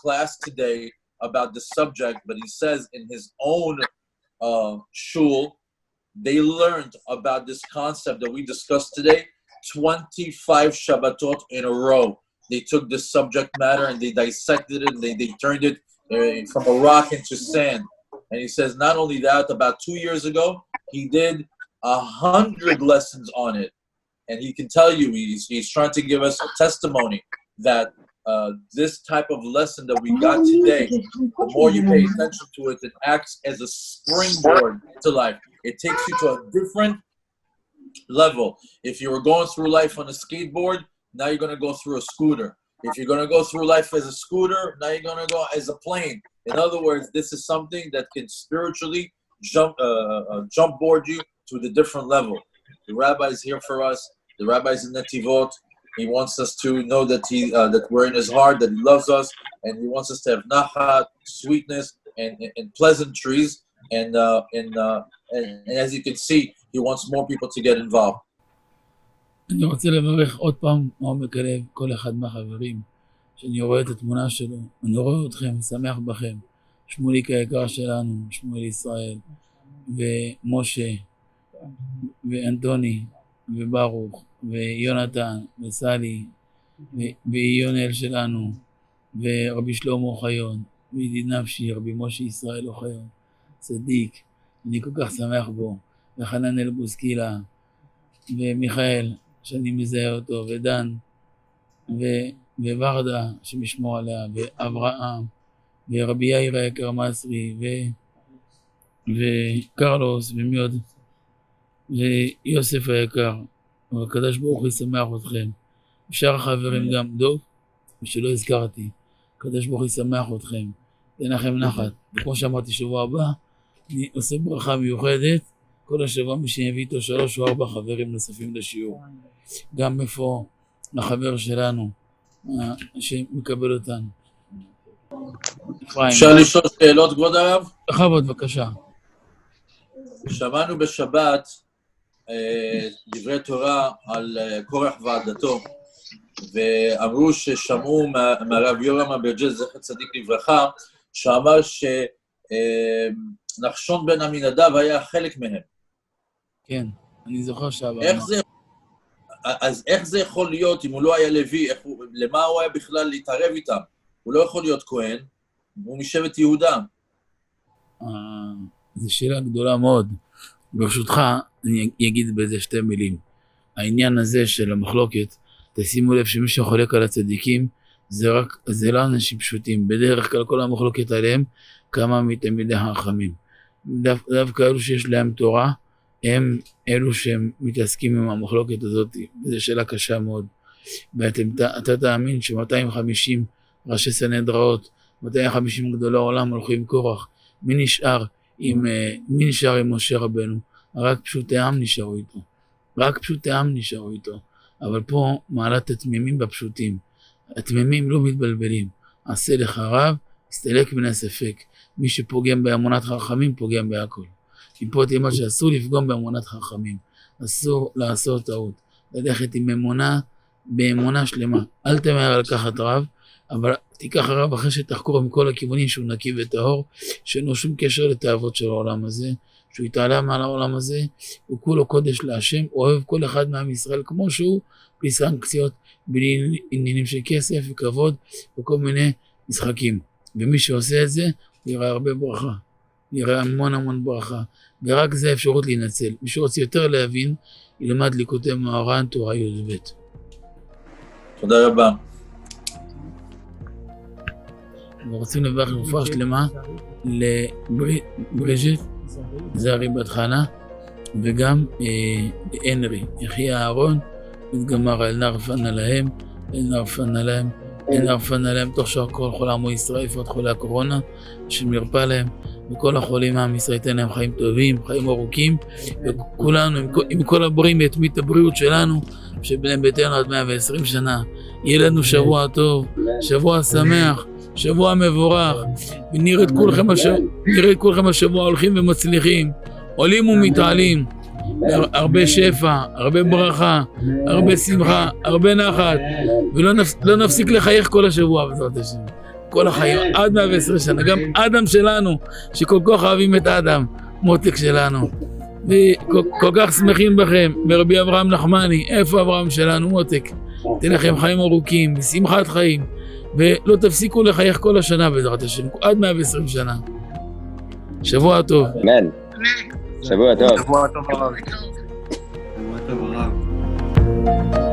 class today about the subject, but he says in his own shul, they learned about this concept that we discussed today 25 Shabbatot in a row. They took this subject matter and they dissected it, and they turned it from a rock into sand. And he says not only that, about 2 years ago, he did 100 lessons on it. And he can tell you, he's trying to give us a testimony that this type of lesson that we got today, the more you pay attention to it, it acts as a springboard to life. It takes you to a different level. If you were going through life on a skateboard, now you're going to go through a scooter. If you're going to go through life as a scooter, now you're going to go as a plane. In other words, this is something that can spiritually jump board you to the different level. The rabbi is here for us. The rabbi is in Netivot. He wants us to know that that we're in his heart, that he loves us, and he wants us to have nachat, sweetness, and pleasantries. And as you can see, he wants more people to get involved. אני רוצה לברך עוד פעם מעומק הלב כל אחד מהחברים שאני רואה את התמונה שלו, אני רואה אתכם, שמח בכם, שמוליק היקר שלנו, שמואל ישראל, ומשה, ואנטוני, וברוך, ויונתן, וסלי, ויונל שלנו, ורבי שלמה אוחיון, וידיד נפשי, רבי משה ישראל אוחיון, צדיק, אני כל כך שמח בו, וחננאל בוסקילה, ומיכאל, שאני מזהה אותו, ודן, וורדה, שמשמור עליה, ואברהם, ורבי יאיר היקר מסרי, וקרלוס, ומי עוד, ויוסף היקר, והקדוש ברוך הוא ישמח אתכם. אפשר החברים גם דוב, ושלא הזכרתי, הקדוש ברוך הוא ישמח אתכם, תן לכם נחת, וכמו שאמרתי שבוע הבא, אני עושה ברכה מיוחדת, כל השבוע מי שיביא איתו 3 או 4 חברים נוספים לשיעור, גם איפה החבר שלנו, שמקבל אותנו. אפשר לשאול שאלות, כבוד הרב? בכבוד, בבקשה. שמענו בשבת דברי תורה על קורח ועדתו, ואמרו ששמעו מהרב יורם אברגל, זכר צדיק לברכה, שאמר שנחשון בן עמינדב היה חלק מהם. כן, אני זוכר שעבר. אז איך זה יכול להיות אם הוא לא היה לוי? למה הוא היה בכלל להתערב איתם? הוא לא יכול להיות כהן, הוא משבט יהודה. זו שאלה גדולה מאוד. ברשותך, אני אגיד בזה 2 מילים. העניין הזה של המחלוקת, תשימו לב שמי שחולק על הצדיקים, זה לא אנשים פשוטים. בדרך כלל כל המחלוקת עליהם, כמה מתלמידי החכמים. דווקא אלו שיש להם תורה, הם אלו שהם מתעסקים עם המחלוקת הזאת. זו שאלה קשה מאוד. ואתה תאמין ש250 ראשי סנהדראות, 250 גדולי העולם הלכו עם קורח. מי נשאר עם משה רבנו? רק פשוטי עם נשארו איתו. אבל פה מעלת התמימים בפשוטים. התמימים לא מתבלבלים. עשה לך רב, הסתלק מן הספק. מי שפוגם באמונת חכמים, פוגם בהכל. כי פה תאמר שאסור לפגום באמונת חכמים. אסור לעשות טעות. ללכת עם באמונה שלמה. אל תמהר על לקחת רב, אבל תיקח הרב אחרי שתחקור מכל הכיוונים שהוא נקי וטהור, שאין לו שום קשר לתאוות של העולם הזה, שהוא יתעלה מעל העולם הזה, הוא כולו קודש להשם, אוהב כל אחד מעם ישראל כמו שהוא, בלי סנקציות, בלי עניינים של כסף וכבוד וכל מיני משחקים. ומי שעושה את זה, הוא יראה הרבה ברכה, יראה המון ברכה, ורק זה אפשרות להינצל. מי שרוצה יותר להבין, ילמד ליקוטי מהר"ן תורה י"ב. תודה רבה. ורוצים לברך רפואה שלמה לבריז'ט זרי בת חנה, וגם הנרי, יחי אהרון, התגמר אל נרפנה להם, תוך שכל חול עמו ישראל, יפות חולי הקורונה, שמרפא להם, וכל החולים העם ישראל ייתן להם חיים טובים, חיים ארוכים, וכולנו, עם כל הבריאים, יתמיד את הבריאות שלנו, שבני ביתנו עד 120 שנה, יהיה לנו שבוע טוב, שבוע שמח, שבוע מבורך, ונראה את כולכם השבוע הולכים ומצליחים, עולים ומתעלים, הרבה שפע, הרבה ברכה, הרבה שמחה, הרבה נחת, ולא נפסיק לחייך כל השבוע בעזרת השם, כל החיים, עד 120 שנה, גם אדם שלנו, שכל כך אוהבים את אדם, מותק שלנו, וכל כך שמחים בכם, ברבי אברהם נחמני, איפה אברהם שלנו, מותק, תן לכם חיים ארוכים, בשמחת חיים, ולא תפסיקו לחייך כל השנה בעזרת השם, עד 120 שנה. שבוע טוב. אמן. שבוע טוב. שבוע טוב הרב. שבוע טוב הרב.